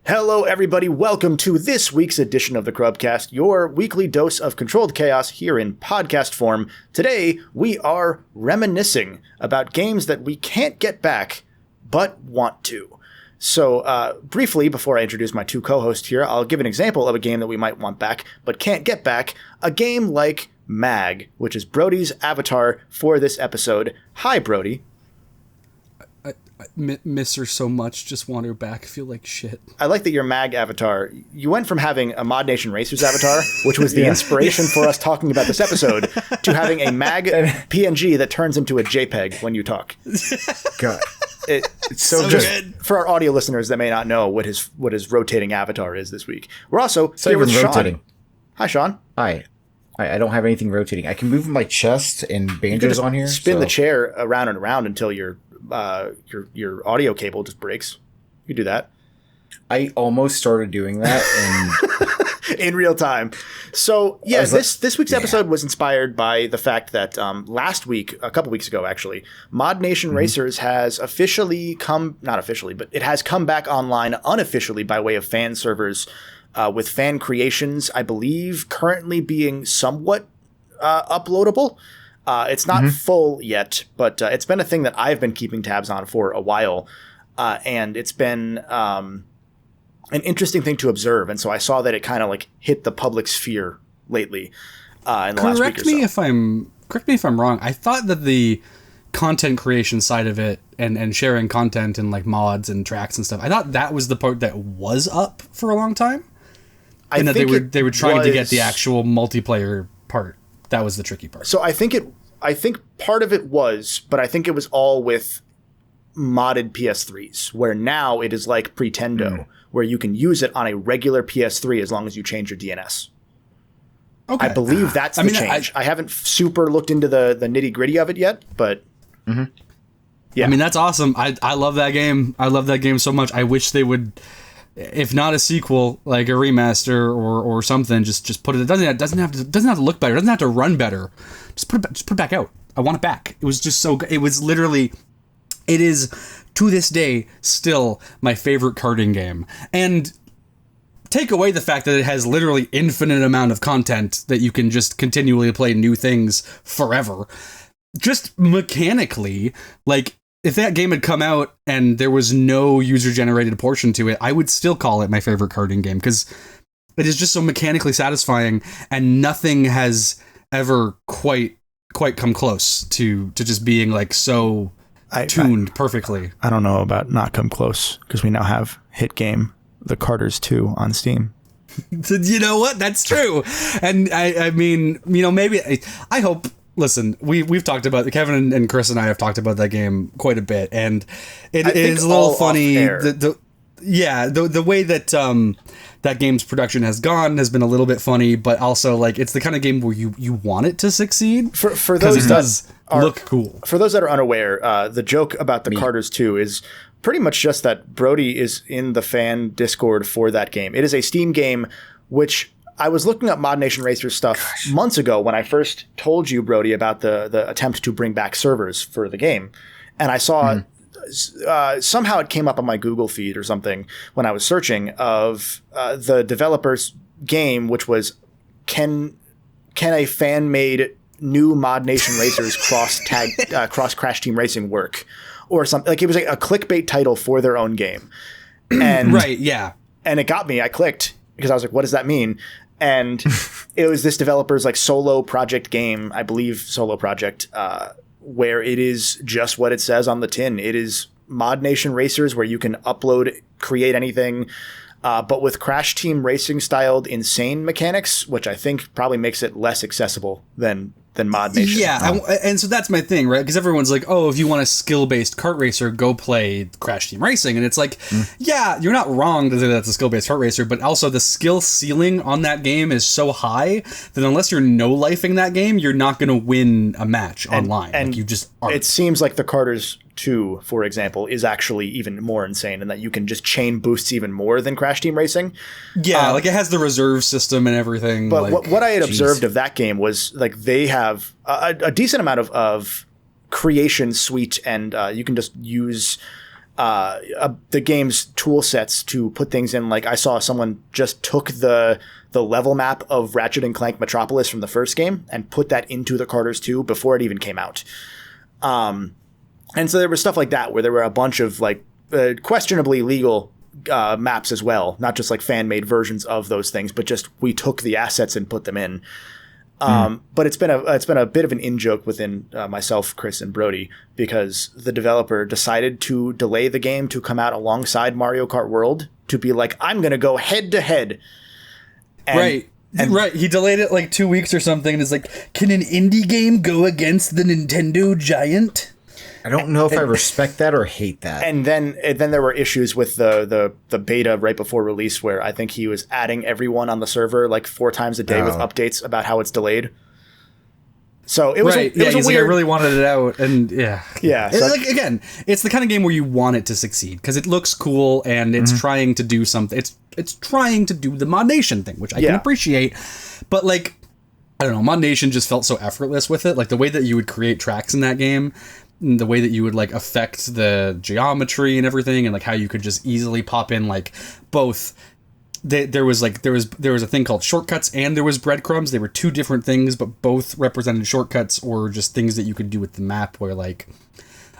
Hello, everybody. Welcome to this week's edition of the CRUBCAST, your weekly dose of controlled chaos here in podcast form. Today, we are reminiscing about games that we can't get back, but want to. So, briefly, before I introduce my two co-hosts here, I'll give an example of a game that we might want back, but can't get back. A game like Mag, which is Brody's avatar for this episode. Hi, Brody. I miss her so much, just want her back, feel like shit. I like that your Mag avatar, you went from having a Modnation Racers avatar, which was the inspiration for us talking about this episode, to having a Mag PNG that turns into a JPEG when you talk. God. It's so just good. For our audio listeners that may not know what his rotating avatar is this week. We're also here with Sean. Hi, Sean. Hi. I don't have anything rotating. I can move my chest and banjos on here. Spin the chair around and around until your audio cable just breaks. You do that. I almost started doing that in real time. So yeah, this week's episode was inspired by the fact that last week, a couple weeks ago actually, Modnation Racers has officially not officially, but it has come back online unofficially by way of fan servers with fan creations, I believe, currently being somewhat uploadable. It's not full yet, but it's been a thing that I've been keeping tabs on for a while, and it's been an interesting thing to observe. And so I saw that it kind of like hit the public sphere lately in the last week or so. Correct me if I'm wrong. I thought that the content creation side of it and sharing content and like mods and tracks and stuff, I thought that was the part that was up for a long time, and that they were trying to get the actual multiplayer part. That was the tricky part. So I think part of it was, but I think it was all with modded PS3s, where now it is like Pretendo, where you can use it on a regular PS3 as long as you change your DNS. Okay. I believe that's the change. I haven't super looked into the nitty gritty of it yet, but yeah. I mean, that's awesome. I love that game. I love that game so much. I wish they would, if not a sequel, like a remaster or something, just put it. It doesn't have to look better. It doesn't have to run better. Just put it back out. I want it back. It was just so good. It was literally. It is to this day still my favorite karting game. And take away the fact that it has literally infinite amount of content that you can just continually play new things forever. Just mechanically, like. If that game had come out and there was no user-generated portion to it, I would still call it my favorite karting game because it is just so mechanically satisfying, and nothing has ever quite come close to just being like so tuned perfectly. I don't know about not come close because we now have hit game The Karters 2 on Steam. You know what? That's true. And I mean, you know, maybe I hope. Listen, we've talked about Kevin and Chris and I have talked about that game quite a bit, and it is a little funny. The way that that game's production has gone has been a little bit funny, but also like it's the kind of game where you want it to succeed for those that look cool. For those that are unaware, the joke about the Karters 2 is pretty much just that Brody is in the fan Discord for that game. It is a Steam game, which. I was looking up Modnation Racers stuff months ago when I first told you, Brody, about the attempt to bring back servers for the game. And I saw somehow it came up on my Google feed or something when I was searching of the developer's game, which was can a fan-made new Modnation Racers cross Crash Team Racing work? Or something. Like it was like a clickbait title for their own game. And right, yeah. And it got me. I clicked because I was like, what does that mean? And it was this developer's like solo project game, I believe solo project, where it is just what it says on the tin. It is Modnation Racers where you can upload, create anything, but with Crash Team Racing styled insane mechanics, which I think probably makes it less accessible than Modnation. Yeah, and so that's my thing, right? Because everyone's like, oh, if you want a skill-based kart racer, go play Crash Team Racing. And it's like, yeah, you're not wrong to say that's a skill-based kart racer, but also the skill ceiling on that game is so high that unless you're no-lifing that game, you're not going to win a match online. And like, you just aren't. It seems like the Karters 2, for example, is actually even more insane in that you can just chain boosts even more than Crash Team Racing. Yeah, like it has the reserve system and everything. But like, what I had observed of that game was like they have a decent amount of creation suite, and you can just use the game's tool sets to put things in. Like I saw someone just took the level map of Ratchet and Clank Metropolis from the first game and put that into the Karters 2 before it even came out. And so there was stuff like that where there were a bunch of like questionably legal maps as well, not just like fan-made versions of those things, but just we took the assets and put them in. But it's been a bit of an in-joke within myself, Chris, and Brody, because the developer decided to delay the game to come out alongside Mario Kart World to be like, I'm going to go head-to-head. Right. He delayed it like 2 weeks or something, and it's like, can an indie game go against the Nintendo giant? I don't know if I respect that or hate that. And then there were issues with the beta right before release where I think he was adding everyone on the server like 4 times a day with updates about how it's delayed. So it was right. It was he's weird. like, I really wanted it out, and yeah. So like again, it's the kind of game where you want it to succeed because it looks cool and it's trying to do something. It's trying to do the Modnation thing, which I can appreciate, but like I don't know, Modnation just felt so effortless with it. Like the way that you would create tracks in that game, the way that you would like affect the geometry and everything, and like how you could just easily pop in like both. There was a thing called shortcuts and there was breadcrumbs. They were 2 different things, but both represented shortcuts or just things that you could do with the map. Where like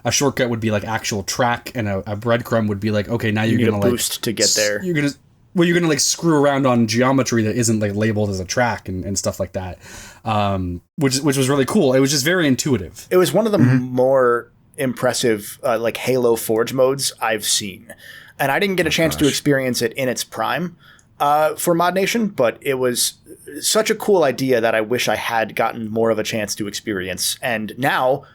a shortcut would be like actual track, and a breadcrumb would be like, okay, now you're gonna like boost to get there. You're gonna like screw around on geometry that isn't like labeled as a track and stuff like that, which was really cool. It was just very intuitive. It was one of the more impressive like Halo Forge modes I've seen, and I didn't get a chance to experience it in its prime for Modnation, but it was such a cool idea that I wish I had gotten more of a chance to experience. And now,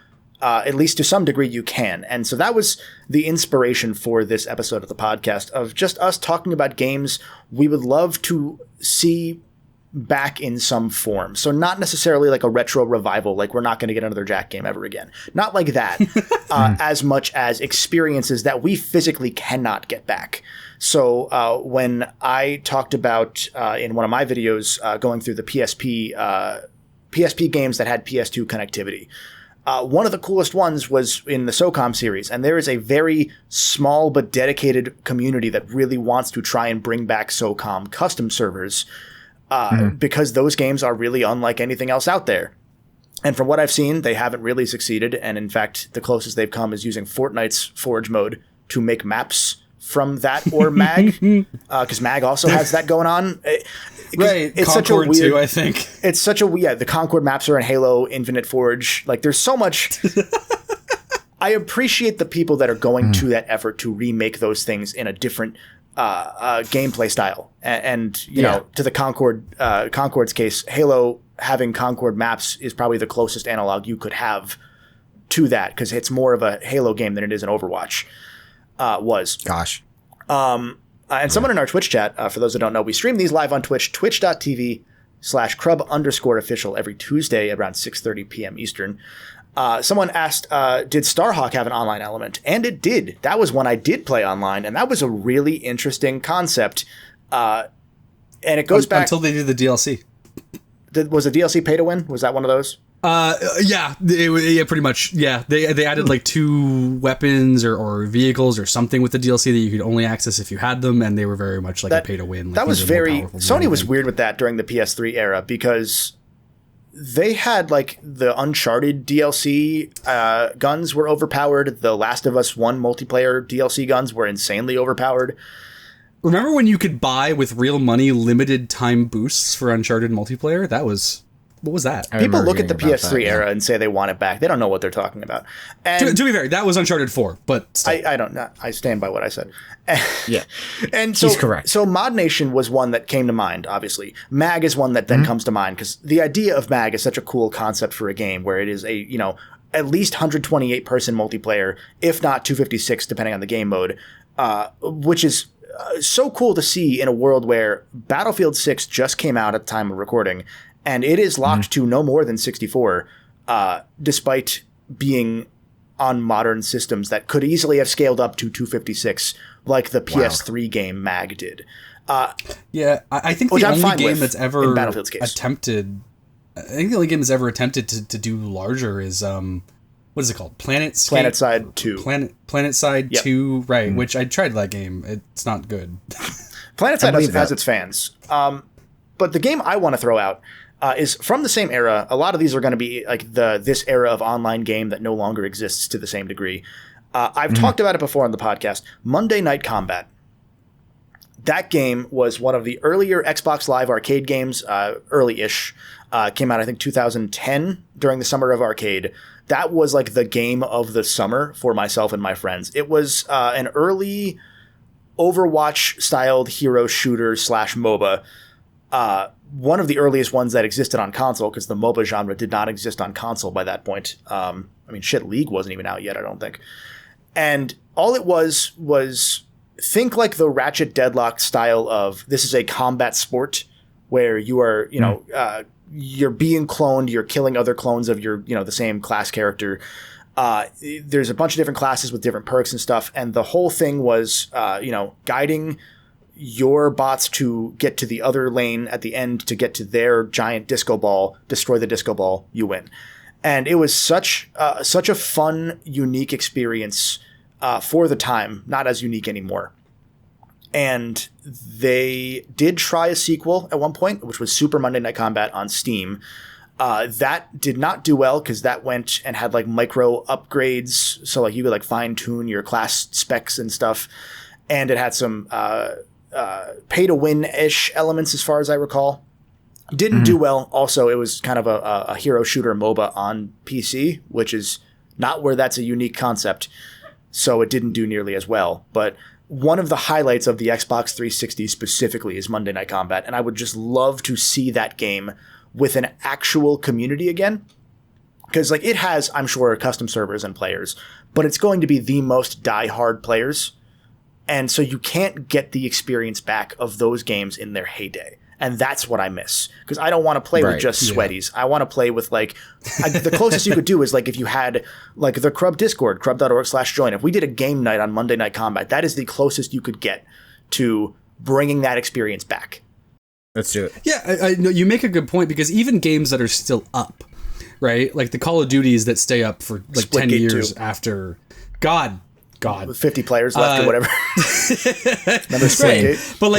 at least to some degree, you can. And so that was the inspiration for this episode of the podcast, of just us talking about games we would love to see back in some form. So not necessarily like a retro revival, like we're not going to get another Jack game ever again. Not like that, as much as experiences that we physically cannot get back. So when I talked about in one of my videos going through the PSP games that had PS2 connectivity, one of the coolest ones was in the SOCOM series, and there is a very small but dedicated community that really wants to try and bring back SOCOM custom servers because those games are really unlike anything else out there. And from what I've seen, they haven't really succeeded, and in fact, the closest they've come is using Fortnite's Forge mode to make maps from that or MAG, because MAG also has that going on. Right, it's Concord such a weird, too, I think. It's such a the Concord maps are in Halo Infinite Forge. Like, there's so much. I appreciate the people that are going to that effort to remake those things in a different gameplay style. And you know, to the Concord's case, Halo having Concord maps is probably the closest analog you could have to that, because it's more of a Halo game than it is an Overwatch. Was. Gosh. And someone in our Twitch chat, for those that don't know, we stream these live on Twitch, twitch.tv/CRUB_official every Tuesday around 6:30 p.m. Eastern. Someone asked, did Starhawk have an online element? And it did. That was one I did play online, and that was a really interesting concept. And it goes back... Until they did the DLC. Was the DLC pay to win? Was that one of those? Yeah, pretty much. Yeah, they added like 2 weapons or vehicles or something with the DLC that you could only access if you had them, and they were very much like a pay to win. Like, that was very... Sony was weird with that during the PS3 era, because they had like the Uncharted DLC guns were overpowered. The Last of Us 1 multiplayer DLC guns were insanely overpowered. Remember when you could buy with real money limited time boosts for Uncharted multiplayer? That was... What was that? People look at the PS3 era and say they want it back. They don't know what they're talking about. And to be fair, that was Uncharted 4, but still. I don't know. I stand by what I said. Yeah. And so, he's correct. So Modnation was one that came to mind, obviously. MAG is one that then comes to mind, because the idea of MAG is such a cool concept for a game where it is a, you know, at least 128 person multiplayer, if not 256, depending on the game mode, which is so cool to see in a world where Battlefield 6 just came out at the time of recording, and it is locked to no more than 64, despite being on modern systems that could easily have scaled up to 256, like the PS3 game MAG did. Yeah, I think the only game that's ever attempted... I think the only game that's ever attempted to do larger is what is it called? PlanetSide 2. PlanetSide 2, right? Which I tried that game. It's not good. PlanetSide has its fans. But the game I want to throw out is from the same era. A lot of these are going to be like this era of online game that no longer exists to the same degree. I've talked about it before on the podcast. Monday Night Combat. That game was one of the earlier Xbox Live arcade games, early-ish. Came out, I think, 2010 during the summer of arcade. That was like the game of the summer for myself and my friends. It was an early Overwatch-styled hero shooter / MOBA. One of the earliest ones that existed on console, because the MOBA genre did not exist on console by that point. League wasn't even out yet, I don't think. And all it was think like the Ratchet Deadlock style of this is a combat sport where you are, you're being cloned, you're killing other clones of your, the same class character. There's a bunch of different classes with different perks and stuff. And the whole thing was, guiding your bots to get to the other lane at the end to get to their giant disco ball, destroy the disco ball, you win. And it was such a fun, unique experience for the time, not as unique anymore. And they did try a sequel at one point, which was Super Monday Night Combat on Steam. That did not do well because that went and had like micro upgrades. So like you could like fine tune your class specs and stuff. And it had some pay to win-ish elements as far as I recall. Didn't do well. Also, it was kind of a hero shooter MOBA on PC, which is not where that's a unique concept. So it didn't do nearly as well. But one of the highlights of the Xbox 360 specifically is Monday Night Combat. And I would just love to see that game with an actual community again. Because like it has, I'm sure, custom servers and players. But it's going to be the most die-hard players. And so you can't get the experience back of those games in their heyday. And that's what I miss. Because I don't want to play with just sweaties. I want to play with like the closest you could do is like if you had like the Crub Discord, crub.org/join. If we did a game night on Monday Night Combat, that is the closest you could get to bringing that experience back. Let's do it. Yeah, I know you make a good point because even games that are still up, right? Like the Call of Duties that stay up for like Split 10 years after. God. With 50 players left or whatever. Another Split. But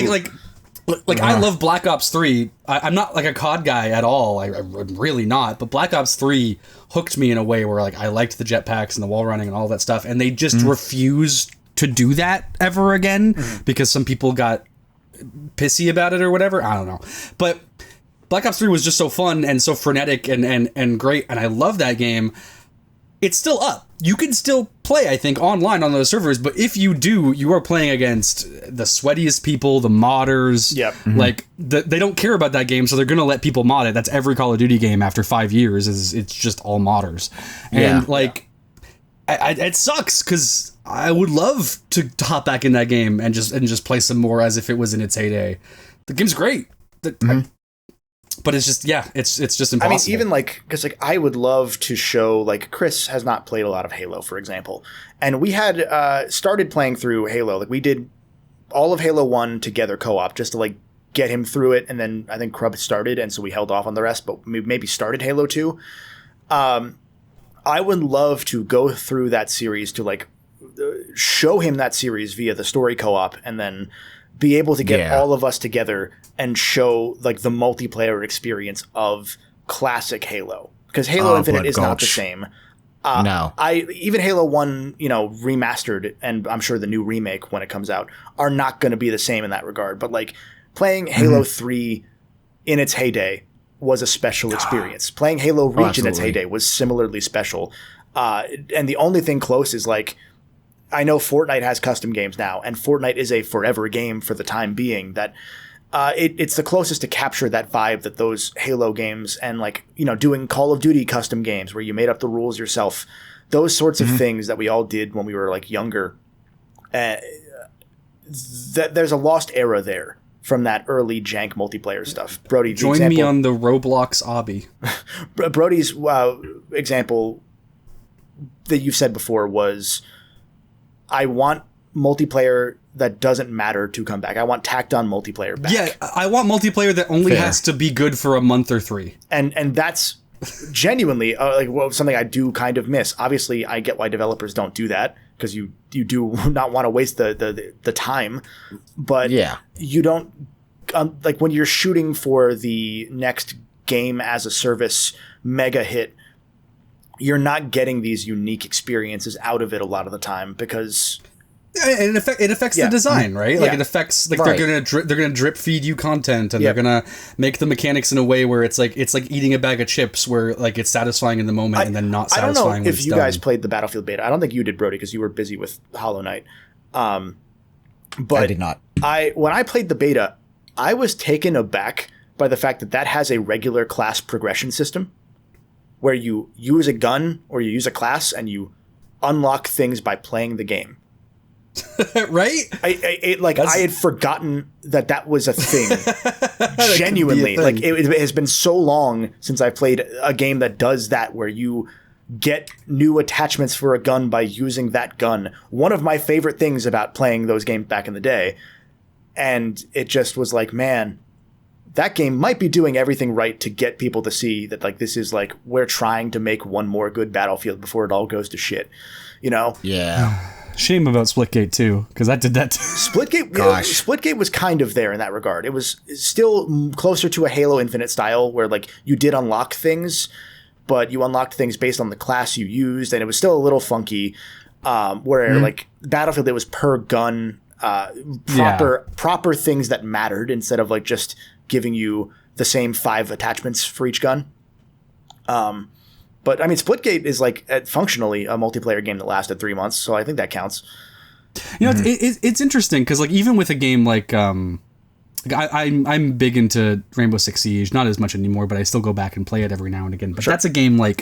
like I love Black Ops 3. I'm not like a COD guy at all. I'm really not. But Black Ops 3 hooked me in a way where like I liked the jetpacks and the wall running and all that stuff. And they just refused to do that ever again because some people got pissy about it or whatever. I don't know. But Black Ops 3 was just so fun and so frenetic and great. And I love that game. It's still up. You can still play, I think, online on those servers. But if you do, you are playing against the sweatiest people, the modders. Yep. Like, they don't care about that game, so they're going to let people mod it. That's every Call of Duty game after 5 years. It's just all modders. And, it sucks, because I would love to hop back in that game and just play some more as if it was in its heyday. The game's great. But it's just, it's just impossible. I mean, even like, because like I would love to show, like Chris has not played a lot of Halo, for example. And we had started playing through Halo. Like we did all of Halo 1 together co-op just to like get him through it. And then I think Crub started, and so we held off on the rest, but we maybe started Halo 2. I would love to go through that series to like show him that series via the story co-op and then be able to get all of us together and show like the multiplayer experience of classic Halo, because Halo Infinite is not the same. No, even Halo 1, remastered, and I'm sure the new remake when it comes out are not going to be the same in that regard. But like playing Halo 3 in its heyday was a special experience. Playing Halo Reach in its heyday was similarly special. And the only thing close is like, I know Fortnite has custom games now, and Fortnite is a forever game for the time being. That it's the closest to capture that vibe that those Halo games and like doing Call of Duty custom games where you made up the rules yourself, those sorts of things that we all did when we were like younger. There's a lost era there from that early jank multiplayer stuff. Brody, join me on the Roblox obby. Brody's example that you've said before was, I want multiplayer that doesn't matter to come back. I want tacked on multiplayer back. Yeah, I want multiplayer that only has to be good for a month or 3. And that's genuinely, something I do kind of miss. Obviously, I get why developers don't do that, because you do not want to waste the time. But you don't, like when you're shooting for the next game as a service mega hit, you're not getting these unique experiences out of it a lot of the time, because it affects the design, right? Like it affects, like they're gonna drip feed you content, and they're gonna make the mechanics in a way where it's like eating a bag of chips, where like it's satisfying in the moment and then not satisfying. I don't know when if you guys played the Battlefield beta. I don't think you did, Brody, because you were busy with Hollow Knight. But I did not. When I played the beta, I was taken aback by the fact that has a regular class progression system, where you use a gun or you use a class and you unlock things by playing the game. Right? I had forgotten that was a thing. Genuinely. Like it has been so long since I played a game that does that, where you get new attachments for a gun by using that gun. One of my favorite things about playing those games back in the day. And it just was like, man, that game might be doing everything right to get people to see that, like, this is like, we're trying to make one more good Battlefield before it all goes to shit, you know? Yeah. Shame about Splitgate too, because that did that too. Splitgate was kind of there in that regard. It was still closer to a Halo Infinite style, where like you did unlock things, but you unlocked things based on the class you used, and it was still a little funky. Where like Battlefield, it was per gun, proper things that mattered, instead of like just giving you the same 5 attachments for each gun. But I mean, Splitgate is like functionally a multiplayer game that lasted 3 months, so I think that counts. You know, it's interesting because like even with a game like I'm big into Rainbow Six Siege, not as much anymore, but I still go back and play it every now and again. But that's a game like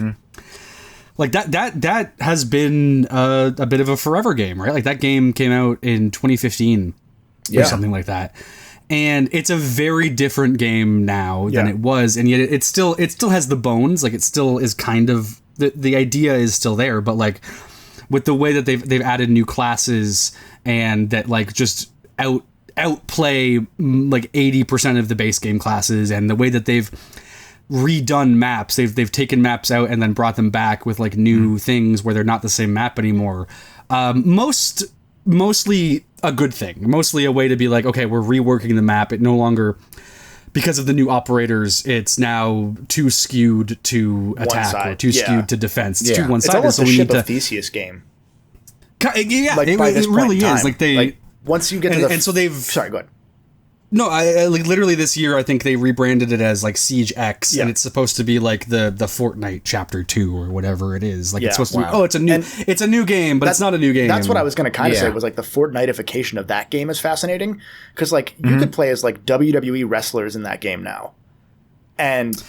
that has been a bit of a forever game, right? Like that game came out in 2015 or something like that. And it's a very different game now than it was, and yet it still has the bones. Like it still is kind of the idea is still there, but like with the way that they've added new classes and that like just outplay like 80% of the base game classes, and the way that they've redone maps, they've taken maps out and then brought them back with like new things where they're not the same map anymore. Mostly a good thing, mostly a way to be like, okay, we're reworking the map. It no longer, because of the new operators, it's now too skewed to attack or too skewed to defense. It's too one-sided. It's almost a Ship of Theseus game. Yeah, like it really is. Like once you get to and so they've. Sorry, go ahead. No, I like literally this year I think they rebranded it as like Siege X, and it's supposed to be like the Fortnite Chapter 2 or whatever it is. Like it's supposed to be, it's a new game, but it's not a new game. That's what I was going to kind of say, was like the Fortniteification of that game is fascinating, because like you could play as like WWE wrestlers in that game now, and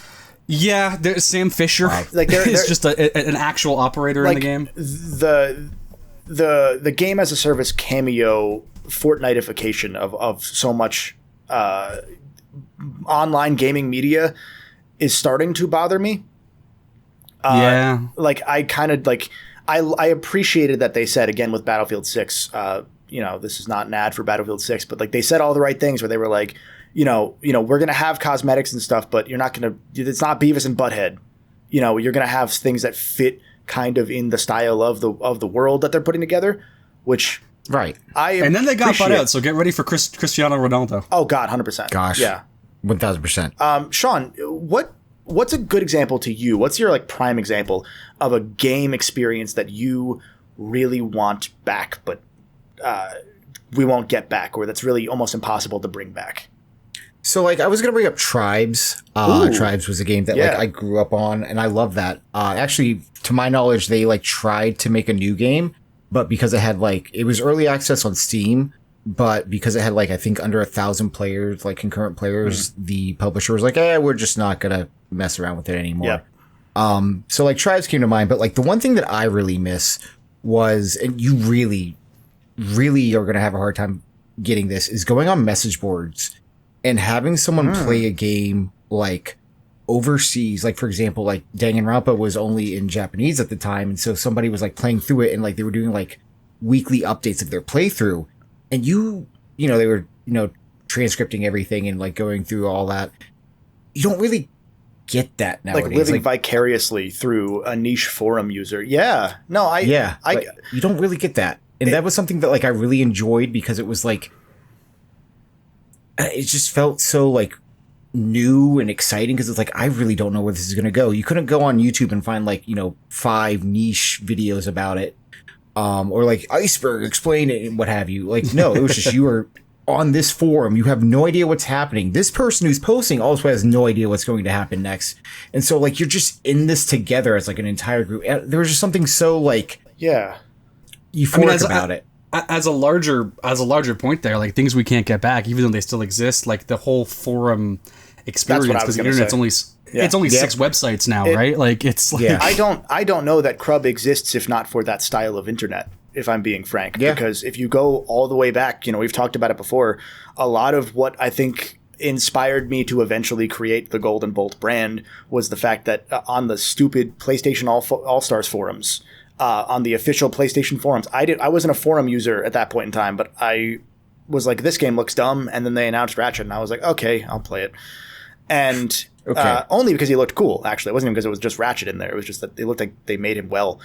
there's Sam Fisher. Like it's just an actual operator in the game. The game as a service cameo Fortniteification of so much online gaming media is starting to bother me. Like I kind of like I appreciated that they said, again with Battlefield 6, this is not an ad for Battlefield 6, but like they said all the right things, where they were like, we're gonna have cosmetics and stuff, but it's not Beavis and Butthead. You're gonna have things that fit kind of in the style of the world that they're putting together, which. Right. And then they got bought out, so get ready for Cristiano Ronaldo. Oh, God, 100%. Gosh. Yeah. 1,000%. Sean, what's a good example to you? What's your like prime example of a game experience that you really want back, but we won't get back, or that's really almost impossible to bring back? So, like, I was going to bring up Tribes. Tribes was a game that, like, I grew up on, and I love that. Actually, to my knowledge, they, like, tried to make a new game, but because it had, like, it was early access on Steam, but because it had, like, I think under 1,000 players, like, concurrent players, the publisher was like, we're just not going to mess around with it anymore. Yeah. So, like, Tribes came to mind, but, like, the one thing that I really miss was, and you really, really are going to have a hard time getting this, is going on message boards and having someone play a game, like, overseas. Like, for example, like Danganronpa was only in Japanese at the time, and so somebody was like playing through it, and like they were doing like weekly updates of their playthrough, and they were transcripting everything and like going through all that. You don't really get that nowadays. Like living vicariously through a niche forum user. Yeah. No, you don't really get that. And that was something that like I really enjoyed because it was like, it just felt so like new and exciting because it's like, I really don't know where this is going to go. You couldn't go on YouTube and find like, 5 niche videos about it. Or like Iceberg explain it and what have you. Like, no, it was just, you were on this forum. You have no idea what's happening. This person who's posting also has no idea what's going to happen next. And so like, you're just in this together as like an entire group. There was just something so like, euphoric about it. As a larger point there, like things we can't get back, even though they still exist, like the whole forum experience, because the internet's only 6 websites now, right? Like it's like I don't know that Crub exists if not for that style of internet, if I'm being frank. Because if you go all the way back, we've talked about it before, a lot of what I think inspired me to eventually create the Golden Bolt brand was the fact that on the stupid PlayStation All-Stars forums, on the official PlayStation forums, I wasn't a forum user at that point in time, but I was like, this game looks dumb, and then they announced Ratchet, and I was like, okay, I'll play it. And only because he looked cool, actually. It wasn't even because it was just Ratchet in there. It was just that it looked like they made him well.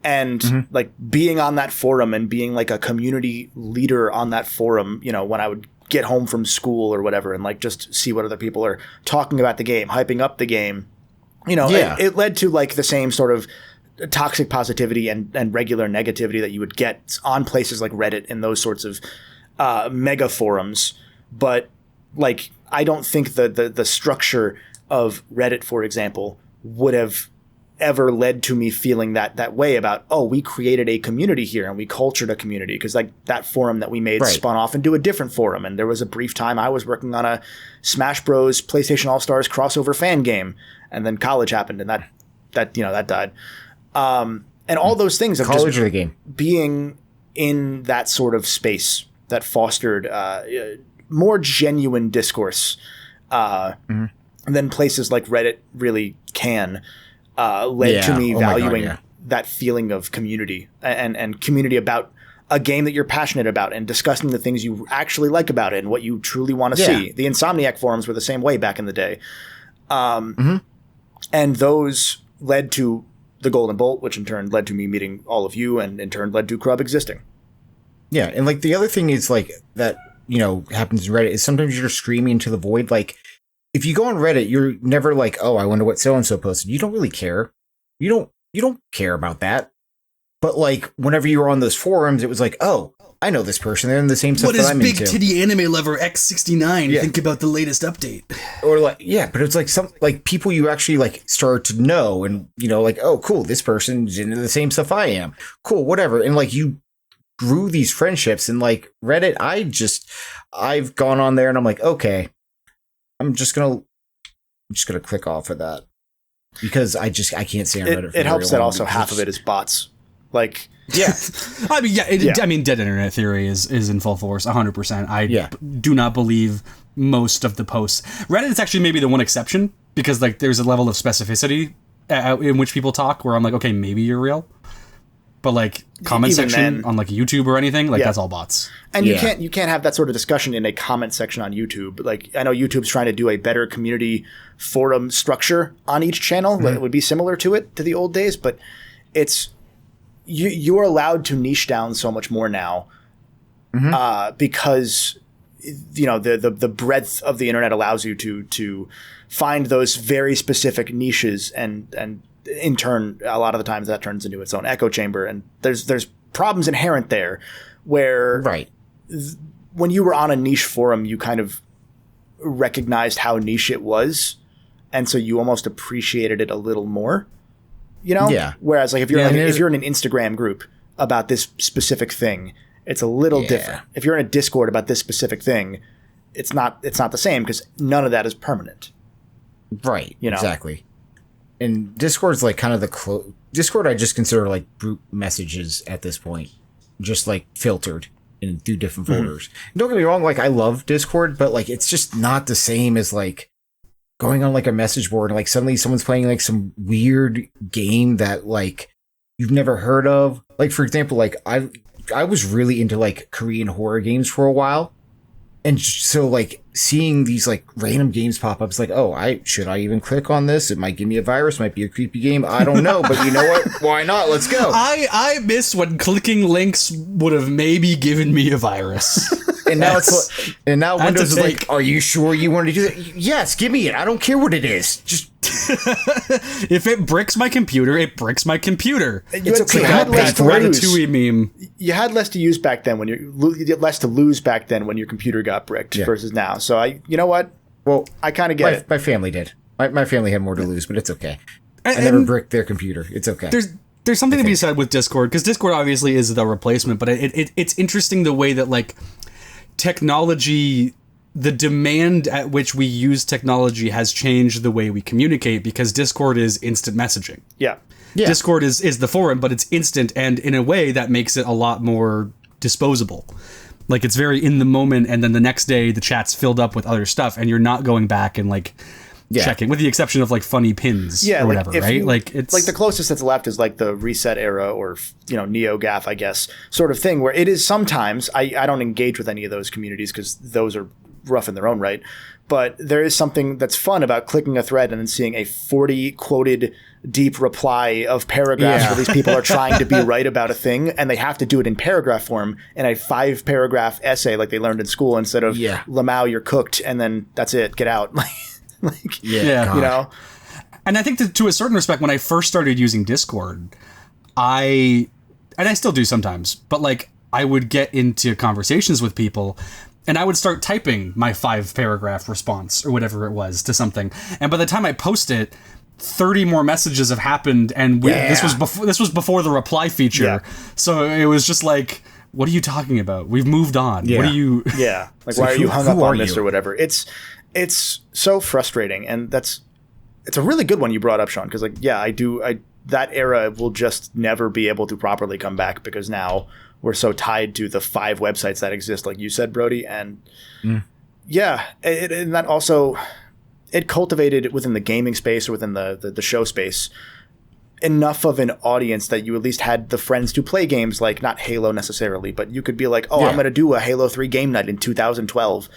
And like being on that forum and being like a community leader on that forum, when I would get home from school or whatever and like just see what other people are talking about the game, hyping up the game, it led to like the same sort of toxic positivity and regular negativity that you would get on places like Reddit and those sorts of mega forums. But like, I don't think the structure of Reddit, for example, would have ever led to me feeling that way about, we created a community here and we cultured a community, because like that forum that we made spun off into a different forum. And there was a brief time I was working on a Smash Bros. PlayStation All-Stars crossover fan game, and then college happened and that died. And all those things of college or the game being in that sort of space that fostered more genuine discourse than places like Reddit really can, led to me valuing that feeling of community and community about a game that you're passionate about and discussing the things you actually like about it and what you truly want to see. The Insomniac forums were the same way back in the day. And those led to the Golden Bolt, which in turn led to me meeting all of you, and in turn led to Crub existing. Yeah, and like the other thing is like that, happens in Reddit is sometimes you're screaming into the void. Like if you go on Reddit, you're never like, oh, I wonder what so-and-so posted. You don't really care. You don't care about that. But like whenever you were on those forums, it was like, oh, I know this person. They're in the same stuff that I'm into. What does Big Titty Anime Lover X69 think about the latest update? Or like, but it's like some like people you actually like start to know, and like, oh, cool, this person's into the same stuff I am. Cool, whatever. And like you grew these friendships, and like Reddit, I've gone on there and I'm like, okay, I'm just gonna click off of that because I can't stay on Reddit. It helps that also half of it is bots. Like, I mean, Dead Internet Theory is in full force, 100%. I do not believe most of the posts. Reddit is actually maybe the one exception, because like there's a level of specificity in which people talk where I'm like, okay, maybe you're real. But like comment section on like YouTube or anything, like that's all bots. And you can't have that sort of discussion in a comment section on YouTube. Like I know YouTube's trying to do a better community forum structure on each channel that would be similar to the old days, but it's you're allowed to niche down so much more now because the breadth of the internet allows you to find those very specific niches, and in turn, a lot of the times that turns into its own echo chamber, and there's problems inherent there where when you were on a niche forum, you kind of recognized how niche it was, and so you almost appreciated it a little more. Whereas like if you're if you're in an Instagram group about this specific thing, it's a little different. If you're in a Discord about this specific thing, it's not the same, because none of that is permanent. Right. Exactly. And Discord's like kind of Discord I just consider like group messages at this point, just like filtered through different folders. Don't get me wrong, like I love Discord, but like it's just not the same as like going on like a message board and like suddenly someone's playing like some weird game that like you've never heard of. Like for example, like I was really into like Korean horror games for a while. And so like seeing these like random games pop up, it's like, oh, should I even click on this? It might give me a virus, might be a creepy game. I don't know, but you know what? Why not? Let's go. I miss when clicking links would have maybe given me a virus. And now now Windows is like, are you sure you want to do that? Yes, give me it. I don't care what it is. Just if it bricks my computer, it bricks my computer. It's okay. You had less to Ratatouille meme. You had less to use back then you had less to lose back then when your computer got bricked versus now. So you know what? Well, I kind of get it. My family did. My family had more to lose, but it's okay. I never bricked their computer. It's okay. There's something to be said with Discord, because Discord obviously is the replacement, but it's interesting the way that like technology, the demand at which we use technology has changed the way we communicate, because Discord is instant messaging. Yeah. Discord is the forum, but it's instant, and in a way that makes it a lot more disposable. Like, it's very in the moment, and then the next day the chat's filled up with other stuff, and you're not going back and like checking, with the exception of like funny pins or whatever, right? Like, it's like the closest that's left is like the reset era, or NeoGAF, I guess, sort of thing, where it is sometimes I don't engage with any of those communities because those are rough in their own right, but there is something that's fun about clicking a thread and then seeing a 40 quoted deep reply of paragraphs where these people are trying to be right about a thing, and they have to do it in paragraph form in a 5-paragraph essay like they learned in school, instead of Lamau, you're cooked, and then that's it, get out. And I think to a certain respect, when I first started using Discord, and I still do sometimes, but like I would get into conversations with people and I would start typing my 5-paragraph response or whatever it was to something, and by the time I post it, 30 more messages have happened, and this was before the reply feature, so it was just like, what are you talking about? We've moved on. What are you? Like, why are you hung up on this or whatever? It's so frustrating, and it's a really good one you brought up, Sean, because like that era will just never be able to properly come back, because now we're so tied to the 5 websites that exist, like you said, Brody, and and that also it cultivated within the gaming space or within the show space enough of an audience that you at least had the friends to play games, like not Halo necessarily, but you could be like, I'm going to do a Halo 3 game night in 2012.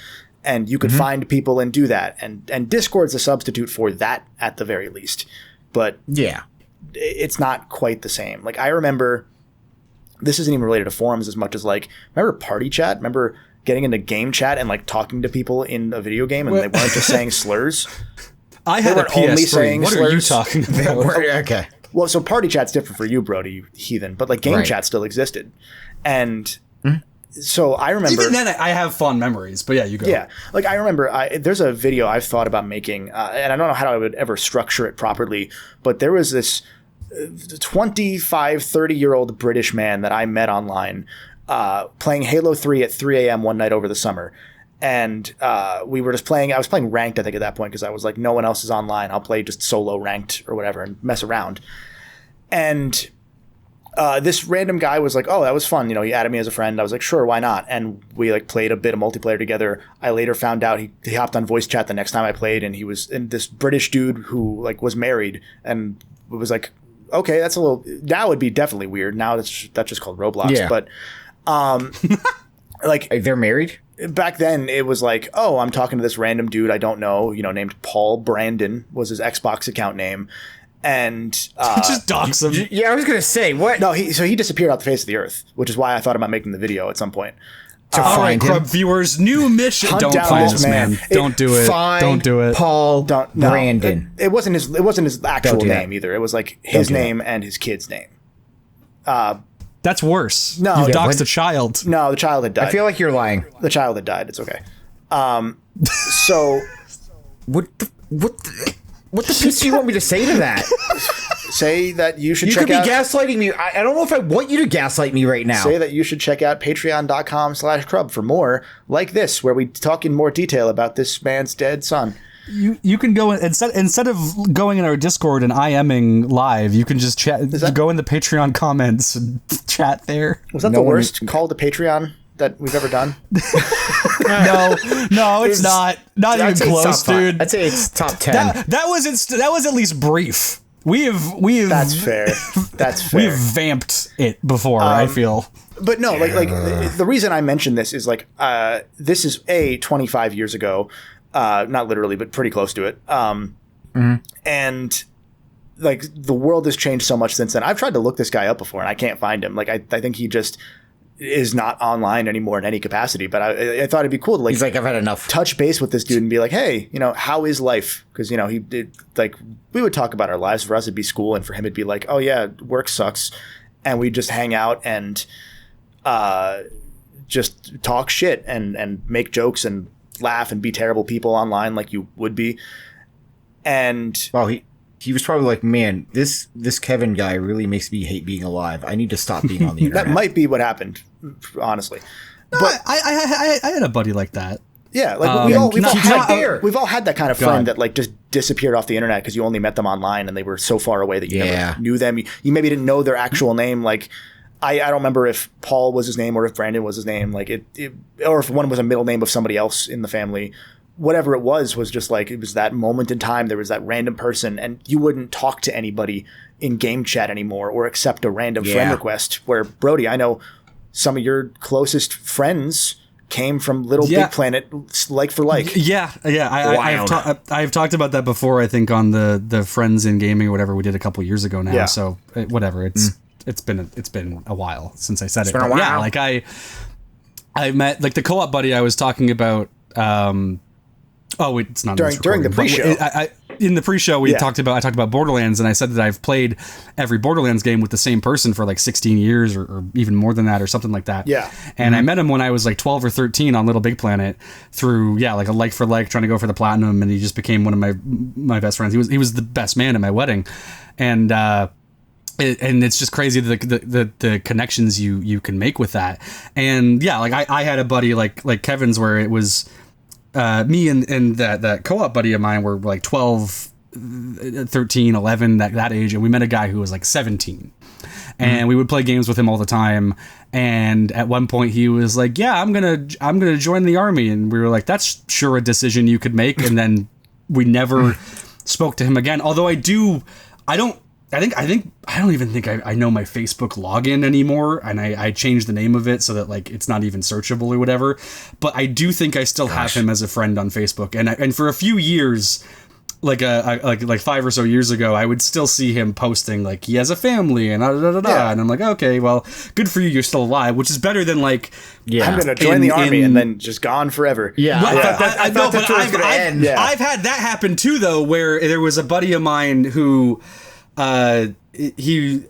And you could find people and do that. And Discord's a substitute for that at the very least. But it's not quite the same. Like, I remember, this isn't even related to forums as much as like, remember party chat? Remember getting into game chat and like talking to people in a video game and they weren't just saying slurs? I had a PS3. What are you talking about? Okay. Well, so party chat's different for you, Brody, you heathen. But like game chat still existed. And so I remember, even then I have fond memories, but you go. Yeah. Like I remember there's a video I've thought about making, and I don't know how I would ever structure it properly, but there was this 25, 30-year-old British man that I met online playing Halo 3 at 3 a.m. one night over the summer. And we were just playing, I was playing ranked, I think, at that point, because I was like, no one else is online. I'll play just solo ranked or whatever and mess around. And this random guy was like, that was fun. He added me as a friend. I was like, sure, why not? And we like played a bit of multiplayer together. I later found out he hopped on voice chat the next time I played, and he was this British dude who like was married, and it was like, okay, that's a little, now it'd be definitely weird. Now that's just called Roblox. Yeah. But like they're married? Back then it was like, I'm talking to this random dude I don't know, named Paul Brandon was his Xbox account name. And just dox him. Yeah, I was gonna say what? No, he disappeared off the face of the earth, which is why I thought about making the video at some point. To find him. Crub viewers, new mission. Don't find this man. Don't do it. Don't do it. Paul Brandon. It wasn't his actual name either. It was like his name and his kid's name. That's worse. No, you doxed a child. No, the child had died. I feel like you're lying. The child had died. It's okay. So what the piss do you want me to say to that? Say that you should check out... You could be gaslighting me. I don't know if I want you to gaslight me right now. Say that you should check out patreon.com/Crub for more like this, where we talk in more detail about this man's dead son. You can go instead of going in our Discord and IMing live, you can just go in the Patreon comments and chat there. Was that the worst call to Patreon that we've ever done? No, it's not even close, dude. I'd say it's top 10. That was at least brief. We have That's fair. We have vamped it before, I feel. But no, like the reason I mentioned this is like this is 25 years ago, not literally, but pretty close to it. And like the world has changed so much since then. I've tried to look this guy up before and I can't find him. Like I think he just is not online anymore in any capacity. But I thought it'd be cool to like, he's like, I've had enough. Touch base with this dude and be like, hey, you know, how is life? Because you know he did like we would talk about our lives. For us, it'd be school, and for him, it'd be like, oh yeah, work sucks, and we'd just hang out and just talk shit and make jokes and laugh and be terrible people online like you would be. And well, he was probably like, man, this Kevin guy really makes me hate being alive. I need to stop being on the internet. That might be what happened, honestly. No, but I had a buddy like that. Yeah, like we've all had that kind of friend that like just disappeared off the internet because you only met them online and they were so far away that you never knew them. You maybe didn't know their actual name. Like I don't remember if Paul was his name or if Brandon was his name. Like it or if one was a middle name of somebody else in the family. Whatever it was just like it was that moment in time. There was that random person, and you wouldn't talk to anybody in game chat anymore or accept a random friend request. Where Brody, I know some of your closest friends came from Little Big Planet, like for like. Yeah. I've talked about that before. I think on the Friends in Gaming or whatever we did a couple years ago now. Yeah. So whatever. It's been a while since I said it. Been a while. Yeah, like I met like the co-op buddy I was talking about. It's not during the pre-show. In the pre-show, I talked about Borderlands, and I said that I've played every Borderlands game with the same person for like 16 years or even more than that or something like that. Yeah. And I met him when I was like 12 or 13 on Little Big Planet through like a like for like trying to go for the platinum, and he just became one of my best friends. He was the best man at my wedding, and it's just crazy the connections you can make with that. And yeah, like I had a buddy like Kevin's where it was me and that co-op buddy of mine were like 12, 13, 11, that age, and we met a guy who was like 17. And we would play games with him all the time. And at one point he was like, yeah, I'm gonna join the army. And we were like, that's sure a decision you could make. And then we never spoke to him again. Although I don't even think I know my Facebook login anymore, and I changed the name of it so that like it's not even searchable or whatever. But I do think I still have him as a friend on Facebook, and for a few years, like 5 or so years ago, I would still see him posting like he has a family and and I'm like, okay, well, good for you, you're still alive, which is better than like I'm gonna join the army and then just gone forever. I know, but I've had that happen too though, where there was a buddy of mine who. I knew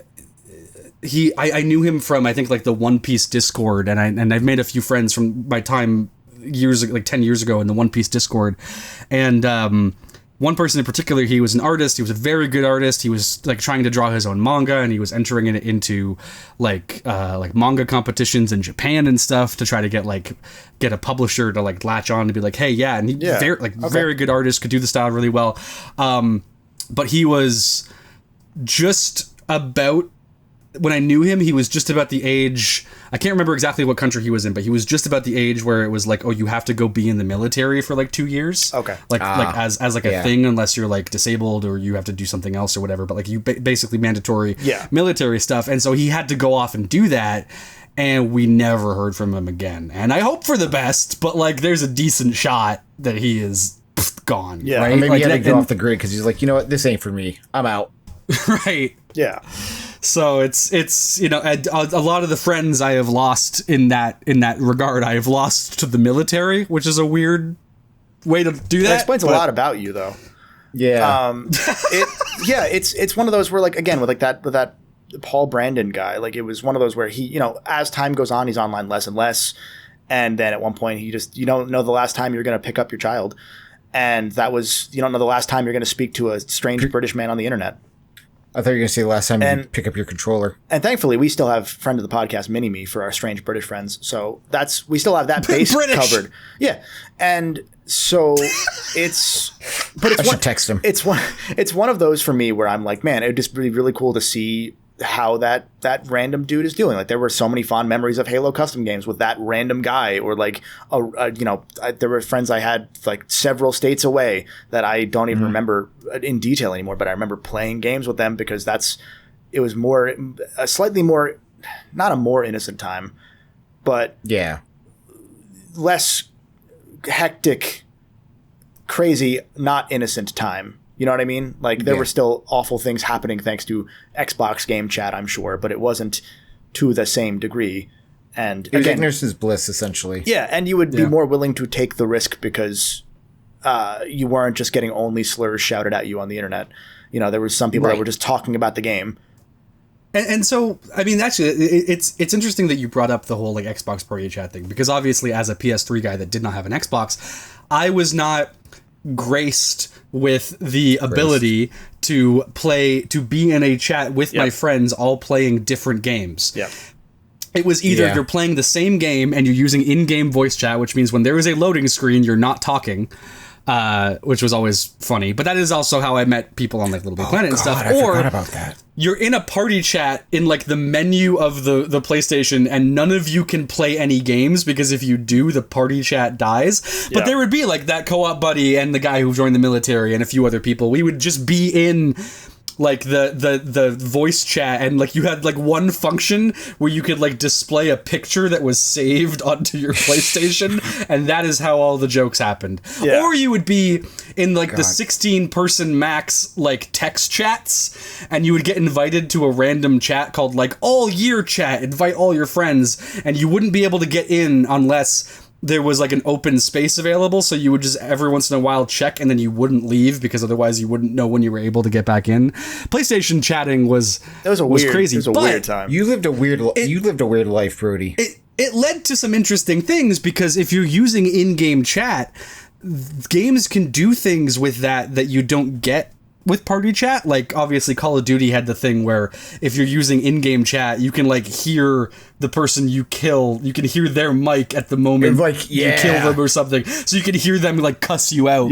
him from I think like the One Piece Discord, and I've made a few friends from my time like 10 years ago in the One Piece Discord, and one person in particular, he was an artist. He was a very good artist. He was like trying to draw his own manga, and he was entering it into like manga competitions in Japan and stuff to try to get a publisher to like latch on to be like, hey, yeah, and very good artist, could do the style really well, but he was just about, when I knew him, he was just about the age, I can't remember exactly what country he was in, but he was just about the age where it was like, oh, you have to go be in the military for like 2 years. Okay. As a thing, unless you're like disabled or you have to do something else or whatever, but like you basically mandatory military stuff. And so he had to go off and do that, and we never heard from him again. And I hope for the best, but like there's a decent shot that he is gone. Yeah. Right? Or maybe he had to go off the grid because he's like, you know what, this ain't for me. I'm out. Right. Yeah. So it's you know, a lot of the friends I have lost in that regard, I have lost to the military, which is a weird way to do that. It explains a lot about you, though. Yeah. It's one of those where, like, again, with that Paul Brandon guy, like, it was one of those where he, you know, as time goes on, he's online less and less, and then at one point you don't know the last time you're going to pick up your child, and you don't know the last time you're going to speak to a strange British man on the internet. I thought you were going to say the last time you pick up your controller. And thankfully, we still have friend of the podcast, Mini-Me, for our strange British friends. So we still have that base covered. Yeah. And so I should text him. It's one of those for me where I'm like, man, it would just be really cool to see how that random dude is doing. Like, there were so many fond memories of Halo custom games with that random guy, or like there were friends I had like several states away that I don't even remember in detail anymore, but I remember playing games with them because it was slightly more not a more innocent time, but less hectic, crazy, not innocent time. You know what I mean? Like, there were still awful things happening thanks to Xbox game chat, I'm sure, but it wasn't to the same degree. And again, ignorance is bliss, essentially. Yeah, and you would be more willing to take the risk because you weren't just getting only slurs shouted at you on the internet. You know, there were some people that were just talking about the game. And so, I mean, actually, it's interesting that you brought up the whole like Xbox party chat thing, because obviously, as a PS3 guy that did not have an Xbox, I was not graced with the ability to be in a chat with my friends, all playing different games. Yeah. It was either you're playing the same game and you're using in-game voice chat, which means when there is a loading screen, you're not talking. Which was always funny, but that is also how I met people on like Little Big Planet and stuff. I forgot about that. You're in a party chat in like the menu of the PlayStation, and none of you can play any games because if you do, the party chat dies. But there would be like that co-op buddy and the guy who joined the military and a few other people. We would just be in like the voice chat, and like you had like one function where you could like display a picture that was saved onto your PlayStation, and that is how all the jokes happened. Or you would be in like the 16-person max like text chats, and you would get invited to a random chat called like all year chat, invite all your friends, and you wouldn't be able to get in unless there was like an open space available, so you would just every once in a while check, and then you wouldn't leave because otherwise you wouldn't know when you were able to get back in. PlayStation chatting was crazy. It was a weird time. You lived a weird life, Brody. It led to some interesting things, because if you're using in-game chat, games can do things with that you don't get with party chat. Like obviously Call of Duty had the thing where if you're using in-game chat, you can like hear the person you kill, you can hear their mic at the moment you kill them or something, so you can hear them like cuss you out.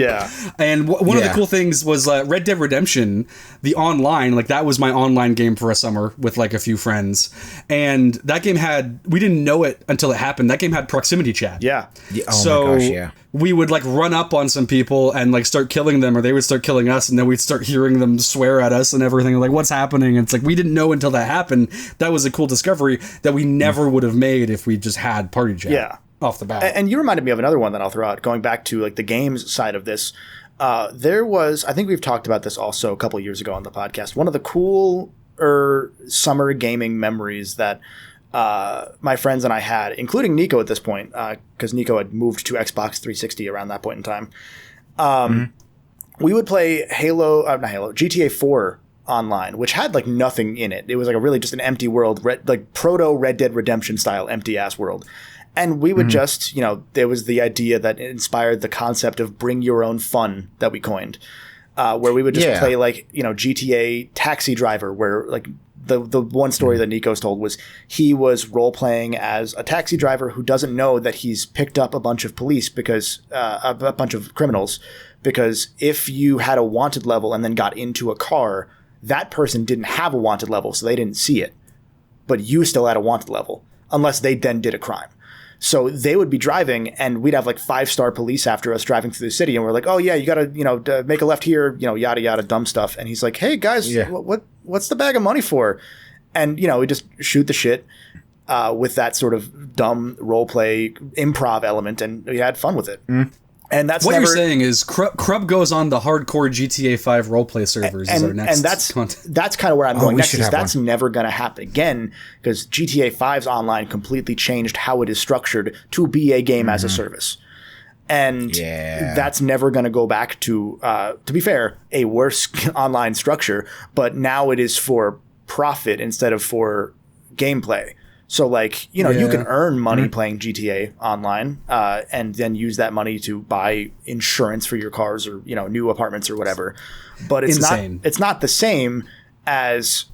And one of the cool things was Red Dead Redemption, the online, like that was my online game for a summer with like a few friends, and that game had, we didn't know it until it happened, that game had proximity chat. Oh my gosh, we would like run up on some people and like start killing them, or they would start killing us, and then we'd start hearing them swear at us and everything. Like, what's happening? And it's like we didn't know until that happened. That was a cool discovery that we never would have made if we just had party chat off the bat. And you reminded me of another one that I'll throw out, going back to like the games side of this. There was, I think we've talked about this also a couple years ago on the podcast, one of the cooler summer gaming memories that my friends and I had, including Nico at this point, because Nico had moved to Xbox 360 around that point in time. We would play GTA 4 online, which had like nothing in it. It was like a really just an empty world, like proto Red Dead Redemption style empty ass world. And we would just, you know, there was the idea that inspired the concept of bring your own fun that we coined, where we would just play like, you know, GTA Taxi Driver, where like the one story that Nico's told was he was role playing as a taxi driver who doesn't know that he's picked up a bunch of police because a bunch of criminals, because if you had a wanted level and then got into a car, that person didn't have a wanted level, so they didn't see it, but you still had a wanted level unless they then did a crime. So they would be driving, and we'd have like 5-star police after us driving through the city, and we're like, "Oh yeah, you gotta, you know, make a left here, you know, yada yada, dumb stuff." And he's like, "Hey guys, what's the bag of money for?" And you know, we just shoot the shit with that sort of dumb role play improv element, and we had fun with it. And that's what you're saying is Crub goes on the hardcore GTA 5 roleplay servers. And that's kind of where I'm going next. That's never going to happen again, because GTA 5's online completely changed how it is structured to be a game as a service. And that's never going to go back to be fair, a worse online structure. But now it is for profit instead of for gameplay. So, like, you know, you can earn money playing GTA online and then use that money to buy insurance for your cars or, you know, new apartments or whatever. But it's not the same as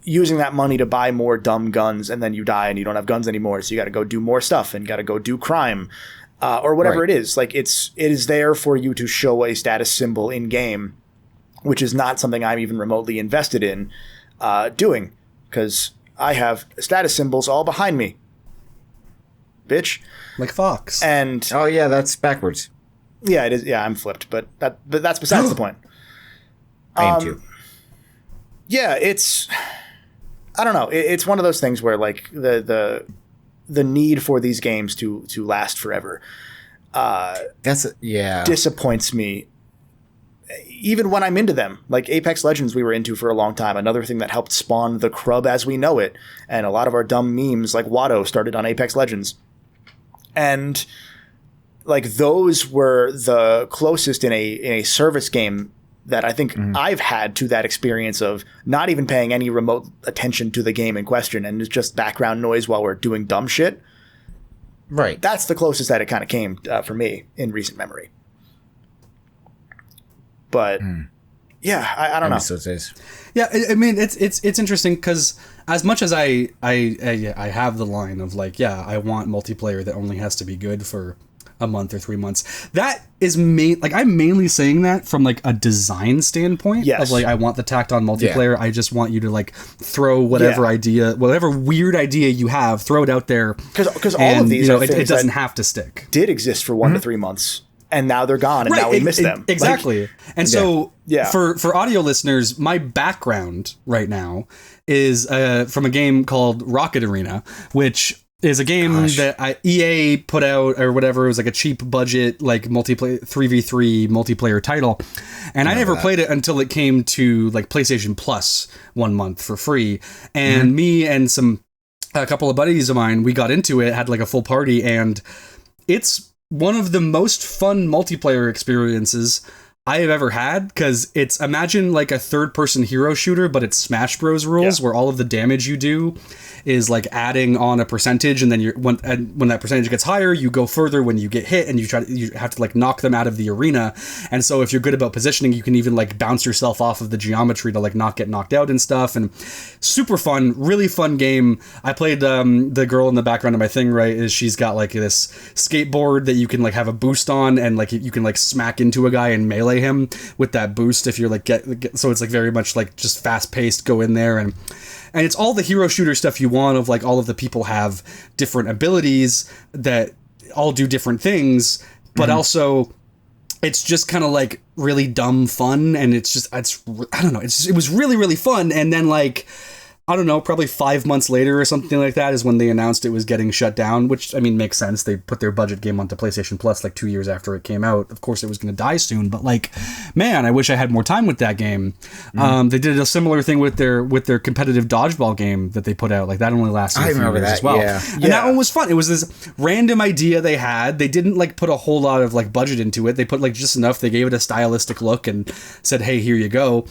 using that money to buy more dumb guns, and then you die and you don't have guns anymore. So you got to go do more stuff and got to go do crime or whatever it is. Like, it is there for you to show a status symbol in game, which is not something I'm even remotely invested in doing, because I have status symbols all behind me, bitch. Like Fox. And oh yeah, that's backwards. Yeah, it is. Yeah, I'm flipped, but that's besides the point. I am too. Yeah, it's I don't know. It's one of those things where like the need for these games to last forever disappoints me. Even when I'm into them, like Apex Legends we were into for a long time, another thing that helped spawn the Crub as we know it, and a lot of our dumb memes like Watto started on Apex Legends. And like those were the closest in a service game that I think I've had to that experience of not even paying any remote attention to the game in question, and it's just background noise while we're doing dumb shit. Right. That's the closest that it kind of came for me in recent memory. But yeah, I don't know. Yeah, I mean it's interesting because as much as I have the line of like, yeah, I want multiplayer that only has to be good for a month or 3 months. That is I'm mainly saying that from like a design standpoint. Yes. Of like, I want the tacked on multiplayer. Yeah. I just want you to like throw whatever idea, whatever weird idea you have, throw it out there. Because all of these, it doesn't have to stick. Did exist for 1 to 3 months. And now they're gone, and now we miss them. Exactly. And so for audio listeners, my background right now is from a game called Rocket Arena, which is a game that EA put out or whatever. It was like a cheap budget, like multiplayer 3v3 multiplayer title. And I never played it until it came to like PlayStation Plus 1 month for free. And me and a couple of buddies of mine, we got into it, had like a full party, and it's one of the most fun multiplayer experiences I have ever had, because imagine like a third-person hero shooter, but it's Smash Bros. Rules, where all of the damage you do is like adding on a percentage, and then when that percentage gets higher, you go further when you get hit, and you have to like knock them out of the arena. And so if you're good about positioning, you can even like bounce yourself off of the geometry to like not get knocked out and stuff. And super fun, really fun game. I played the girl in the background of my thing, right, is she's got like this skateboard that you can like have a boost on, and like you can like smack into a guy and melee him with that boost if you're like so it's like very much like just fast paced, go in there, and it's all the hero shooter stuff you want, of like all of the people have different abilities that all do different things, but also it's just kind of like really dumb fun, and I don't know, it was really, really fun. And then like, I don't know, probably 5 months later or something like that is when they announced it was getting shut down, which, I mean, makes sense. They put their budget game onto PlayStation Plus like 2 years after it came out. Of course, it was going to die soon, but like, man, I wish I had more time with that game. They did a similar thing with their competitive dodgeball game that they put out. Like, that only lasted a few years as well. Yeah. And that one was fun. It was this random idea they had. They didn't like put a whole lot of like budget into it. They put like just enough. They gave it a stylistic look and said, hey, here you go.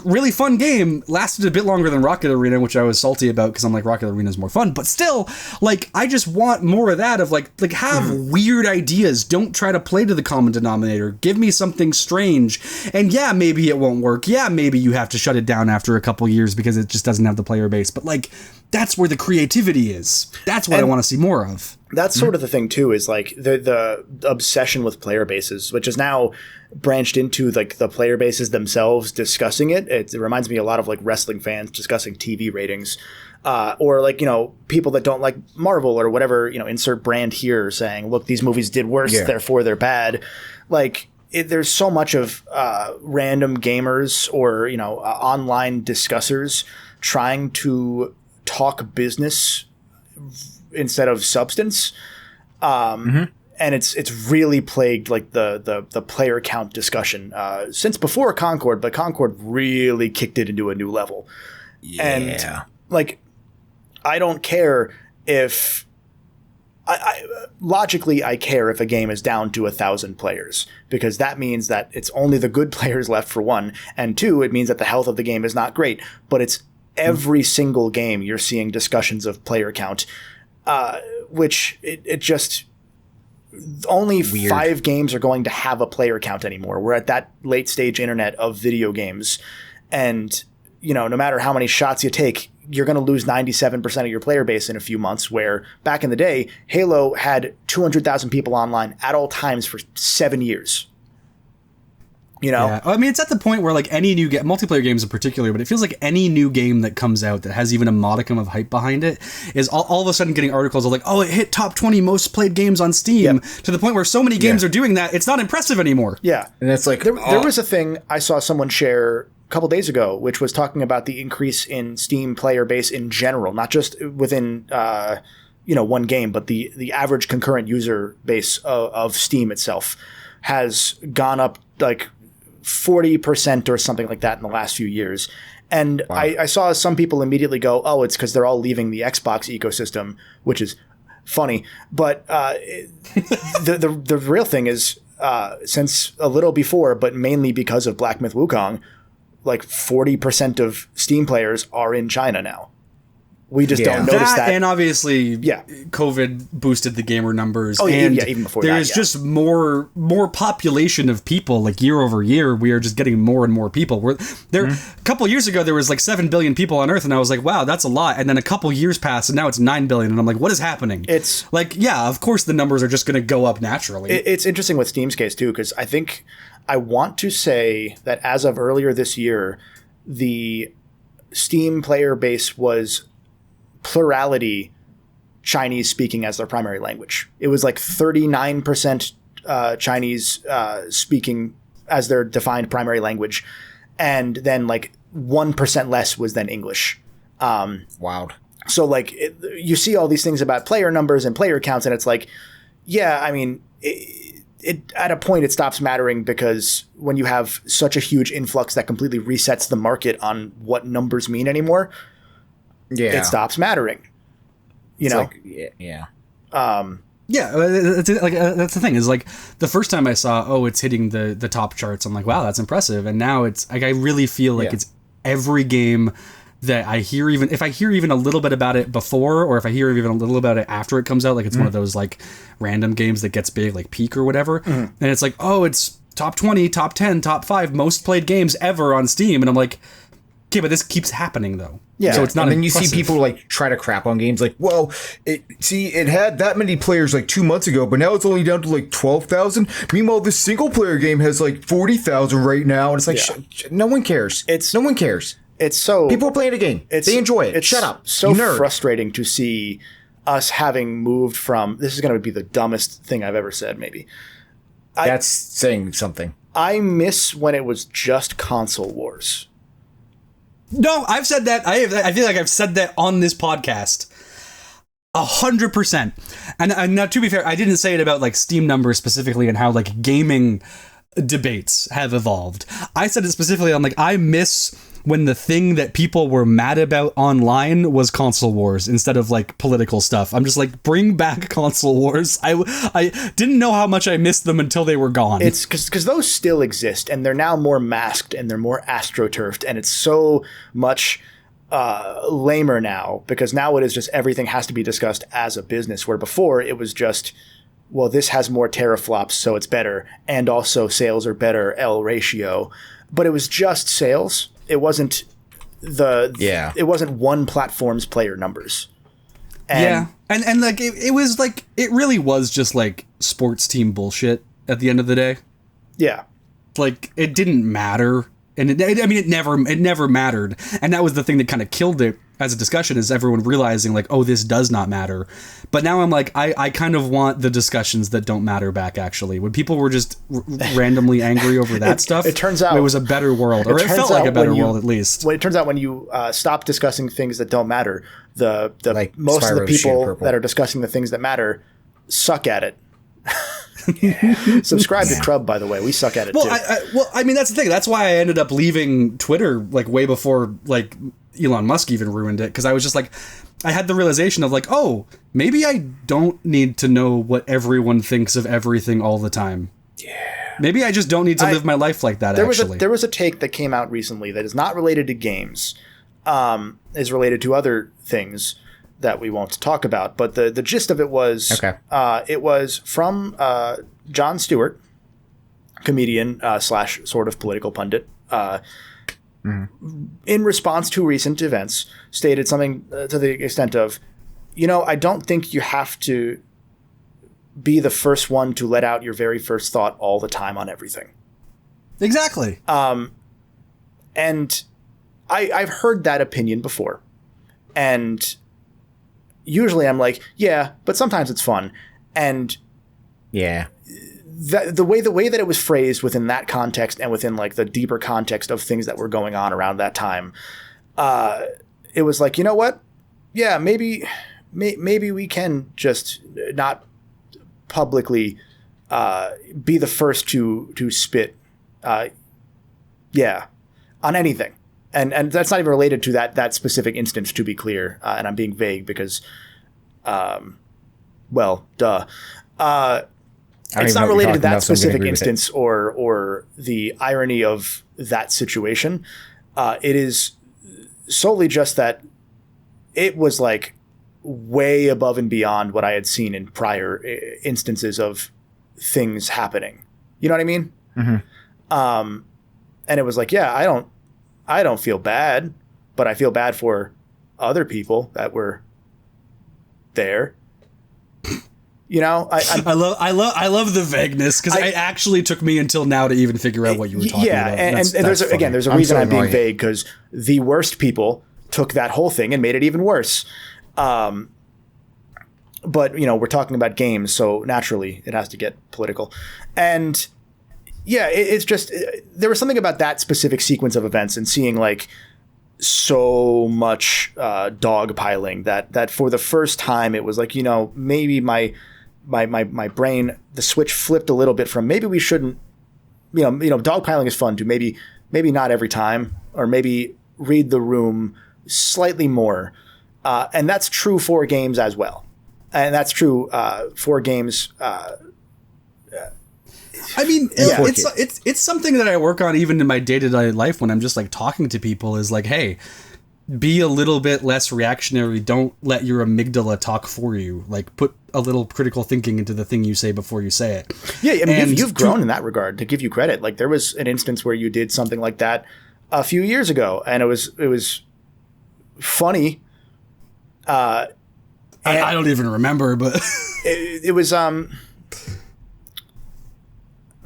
Really fun game. Lasted a bit longer than Rocket Arena, which I was salty about because I'm like, Rocket Arena is more fun. But still, like, I just want more of that. Of like have weird ideas. Don't try to play to the common denominator. Give me something strange. And yeah, maybe it won't work. Yeah, maybe you have to shut it down after a couple years because it just doesn't have the player base. But like, that's where the creativity is. That's what I want to see more of. That's sort of the thing too, is like the obsession with player bases, which is now branched into like the player bases themselves discussing it. It reminds me a lot of like wrestling fans discussing TV ratings, or like, you know, people that don't like Marvel or whatever, you know, insert brand here, saying, look, these movies did worse, therefore they're bad. Like, there's so much of random gamers or, you know, online discussers trying to talk business instead of substance, and it's really plagued like the player count discussion since before Concord, but Concord really kicked it into a new level. And like, I don't care if logically I care if a game is down to 1,000 players, because that means that it's only the good players left, for one, and two, it means that the health of the game is not great. But it's every single game you're seeing discussions of player count. Which it just only weird. 5 games are going to have a player count anymore. We're at that late stage internet of video games, and you know, no matter how many shots you take, you're going to lose 97% of your player base in a few months. Where back in the day, Halo had 200,000 people online at all times for 7 years. You know, yeah. I mean, it's at the point where like any new multiplayer games in particular, but it feels like any new game that comes out that has even a modicum of hype behind it is all of a sudden getting articles of like, oh, it hit top 20 most played games on Steam, to the point where so many games are doing that, it's not impressive anymore. Yeah. And it's like, there was a thing I saw someone share couple days ago, which was talking about the increase in Steam player base in general, not just within one game, but the average concurrent user base of Steam itself has gone up like 40% or something like that in the last few years. And wow. I saw some people immediately go, oh, it's because they're all leaving the Xbox ecosystem, which is funny. But the real thing is, since a little before, but mainly because of Black Myth Wukong, like 40% of Steam players are in China now. We just don't notice that. And obviously, COVID boosted the gamer numbers. Oh, and even before that. There's just more population of people. Like year over year, we are just getting more and more people. A couple years ago, there was like 7 billion people on Earth, and I was like, wow, that's a lot. And then a couple years passed, and now it's 9 billion, and I'm like, what is happening? It's like, of course the numbers are just going to go up naturally. It's interesting with Steam's case too, because I want to say that as of earlier this year, the Steam player base was plurality Chinese speaking as their primary language. It was like 39% Chinese speaking as their defined primary language, and then like 1% less was then English. Wow. So like you see all these things about player numbers and player counts, and it's like, I mean, it at a point it stops mattering, because when you have such a huge influx that completely resets the market on what numbers mean anymore, it stops mattering. You know? Like, that's the thing, is like the first time I saw, it's hitting the top charts, I'm like, wow, that's impressive. And now it's like, I really feel like it's every game that I hear, even if I hear even a little bit about it before, or if I hear even a little about it after it comes out, like it's one of those like random games that gets big, like Peak or whatever. And it's like, it's top 20, top 10, top 5 most played games ever on Steam. And I'm like, okay, but this keeps happening though. Yeah. So it's not. And then impressive. You see people like try to crap on games like, well, it had that many players like 2 months ago, but now it's only down to like 12,000. Meanwhile, this single player game has like 40,000 right now, and it's like no one cares. No one cares. It's so people are playing a game. They enjoy it. Shut up. So frustrating to see us having moved from. This is going to be the dumbest thing I've ever said. Maybe that's saying something. I miss when it was just console wars. No, I've said that. I feel like I've said that on this podcast 100%. And now, to be fair, I didn't say it about like Steam numbers specifically and how like gaming debates have evolved. I said it specifically on like, I miss when the thing that people were mad about online was console wars instead of like political stuff. I'm just like, bring back console wars. I didn't know how much I missed them until they were gone. It's because those still exist, and they're now more masked and they're more astroturfed, and it's so much lamer now, because now it is just everything has to be discussed as a business, where before it was just, well, this has more teraflops, so it's better, and also sales are better, L ratio, but it was just sales. It wasn't it wasn't one platform's player numbers. And like it was like, it really was just like sports team bullshit at the end of the day. Yeah. Like it didn't matter. And it never mattered. And that was the thing that kind of killed it as a discussion, is everyone realizing like, oh, this does not matter. But now I'm like, I kind of want the discussions that don't matter back, actually. When people were just randomly angry over that stuff, it turns out it was a better world, or it felt like a better world at least. Well, it turns out when you stop discussing things that don't matter, the like most of the people that are discussing the things that matter suck at it. Subscribe to Crub, by the way. We suck at it too. I mean, that's the thing. That's why I ended up leaving Twitter like way before like Elon Musk even ruined it, because I was just like, I had the realization of like, oh, maybe I don't need to know what everyone thinks of everything all the time. Yeah. Maybe I just don't need to live my life like that. There was a take that came out recently that is not related to games, is related to other things that we won't talk about. But the gist of it was, it was from Jon Stewart, comedian / sort of political pundit, in response to recent events, stated something to the extent of, I don't think you have to be the first one to let out your very first thought all the time on everything. Exactly. And I've heard that opinion before. And usually I'm like, yeah, but sometimes it's fun. And the way that it was phrased within that context and within like the deeper context of things that were going on around that time, it was like, you know what? Yeah, maybe we can just not publicly be the first to spit, on anything. And that's not even related to that specific instance, to be clear. And I'm being vague because, well, duh. It's not related to that specific instance or the irony of that situation. It is solely just that it was like way above and beyond what I had seen in prior instances of things happening. You know what I mean? Mm-hmm. And it was like, yeah, I don't feel bad, but I feel bad for other people that were there. You know, I love the vagueness, because it actually took me until now to even figure out what you were talking about. And there's a reason I'm being vague, because the worst people took that whole thing and made it even worse. But you know, we're talking about games, so naturally it has to get political. And yeah, it's just, there was something about that specific sequence of events and seeing like so much dogpiling that for the first time it was like, you know, maybe my brain, the switch flipped a little bit from maybe we shouldn't, you know, dogpiling is fun too. Maybe not every time, or maybe read the room slightly more. And that's true for games as well. And that's true for games. I mean, it's something that I work on even in my day-to-day life when I'm just like talking to people, is like, hey, be a little bit less reactionary. Don't let your amygdala talk for you. Like, put a little critical thinking into the thing you say before you say it. Yeah, I mean, you've grown in that regard, to give you credit. Like, there was an instance where you did something like that a few years ago, and it was funny. I don't even remember, but it was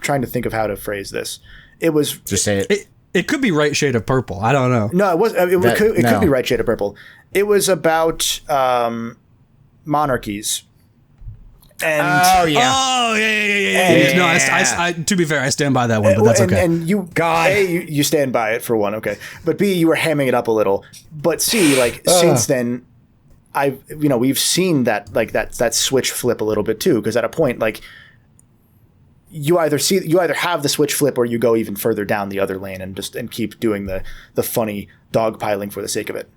trying to think of how to phrase this. It was just say it. It could be right shade of purple. I don't know. No, it was. It could be right shade of purple. It was about monarchies. And No, I to be fair, I stand by that one, but that's okay. And you, you stand by it for one, okay. But B, you were hamming it up a little. But C, like since then, we've seen that like that switch flip a little bit too, because at a point like. You either have the switch flip, or you go even further down the other lane and keep doing the funny dogpiling for the sake of it.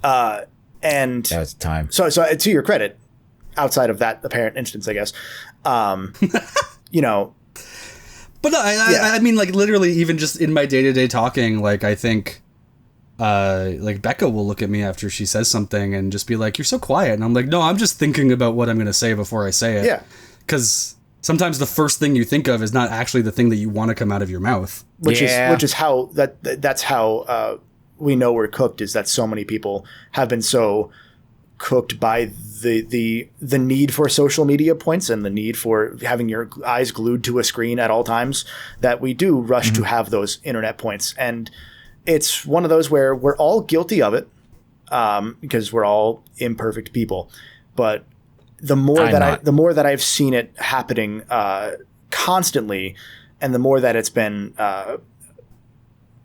And that was the time. So to your credit, outside of that apparent instance, I guess, you know. But no, I mean, like literally, even just in my day-to-day talking, like I think, like Becca will look at me after she says something and just be like, "You're so quiet," and I'm like, "No, I'm just thinking about what I'm going to say before I say it." Yeah, because. Sometimes the first thing you think of is not actually the thing that you want to come out of your mouth. Which is how that's how we know we're cooked, is that so many people have been so cooked by the need for social media points and the need for having your eyes glued to a screen at all times, that we do rush to have those internet points. And it's one of those where we're all guilty of it, because we're all imperfect people. But the more that I've seen it happening constantly, and the more that it's been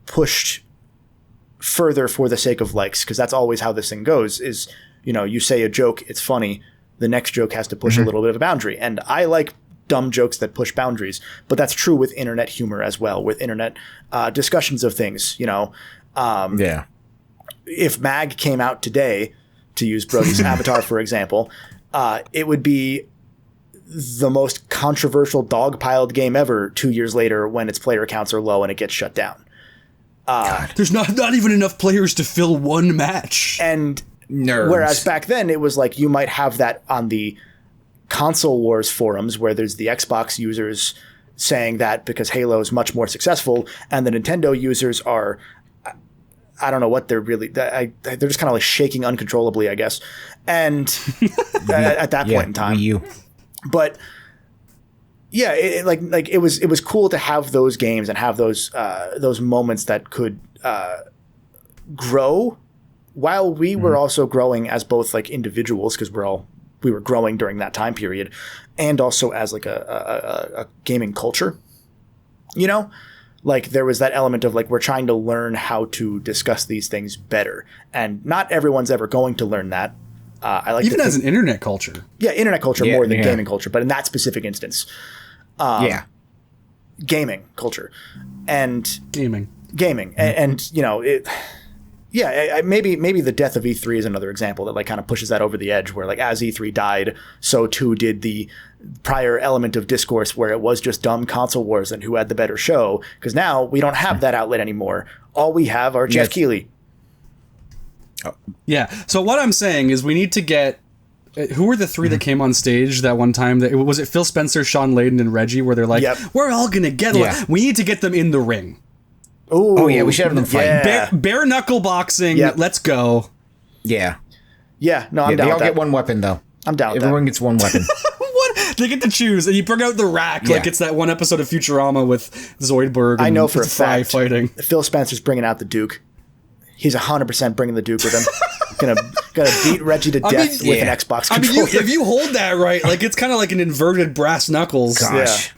pushed further for the sake of likes, because that's always how this thing goes, is, you know, you say a joke, it's funny, the next joke has to push a little bit of a boundary. And I like dumb jokes that push boundaries, but that's true with internet humor as well, with internet discussions of things, you know. If Mag came out today, to use Brody's avatar for example, it would be the most controversial dogpiled game ever 2 years later, when its player counts are low and it gets shut down. There's not even enough players to fill one match. And nerds. Whereas back then it was like you might have that on the console wars forums, where there's the Xbox users saying that because Halo is much more successful, and the Nintendo users are, I don't know what they're really, they're just kind of like shaking uncontrollably, I guess. And at that point in time, but yeah, it was cool to have those games and have those moments that could grow while we were also growing as both like individuals, because we're all we were growing during that time period, and also as like a gaming culture, you know, like there was that element of like, we're trying to learn how to discuss these things better, and not everyone's ever going to learn that. I like even as an internet culture. Yeah. Internet culture more than gaming culture, but in that specific instance, gaming culture and gaming, and you know, maybe the death of E3 is another example that like kind of pushes that over the edge, where like as E3 died, so too did the prior element of discourse where it was just dumb console wars and who had the better show, because now we don't have that outlet anymore. All we have are Jeff Keighley. Yeah. So what I'm saying is we need to get who were the three that came on stage that one time? Was it Phil Spencer, Sean Layden, and Reggie, where they're like, we're all going to get we need to get them in the ring. Ooh, oh, yeah, we should have them fight. Yeah. Bare knuckle boxing. Yep. Let's go. Yeah. Yeah, no, I'm down they with all get one weapon, though. I'm down with Everyone gets one weapon. What? They get to choose, and you bring out the rack like it's that one episode of Futurama with Zoidberg and I know for a Fry fact fighting. Phil Spencer's bringing out the Duke. He's 100% bringing the Duke with him. gonna beat Reggie to death with an Xbox controller. If you hold that right, like it's kind of like an inverted brass knuckles. Gosh. Yeah.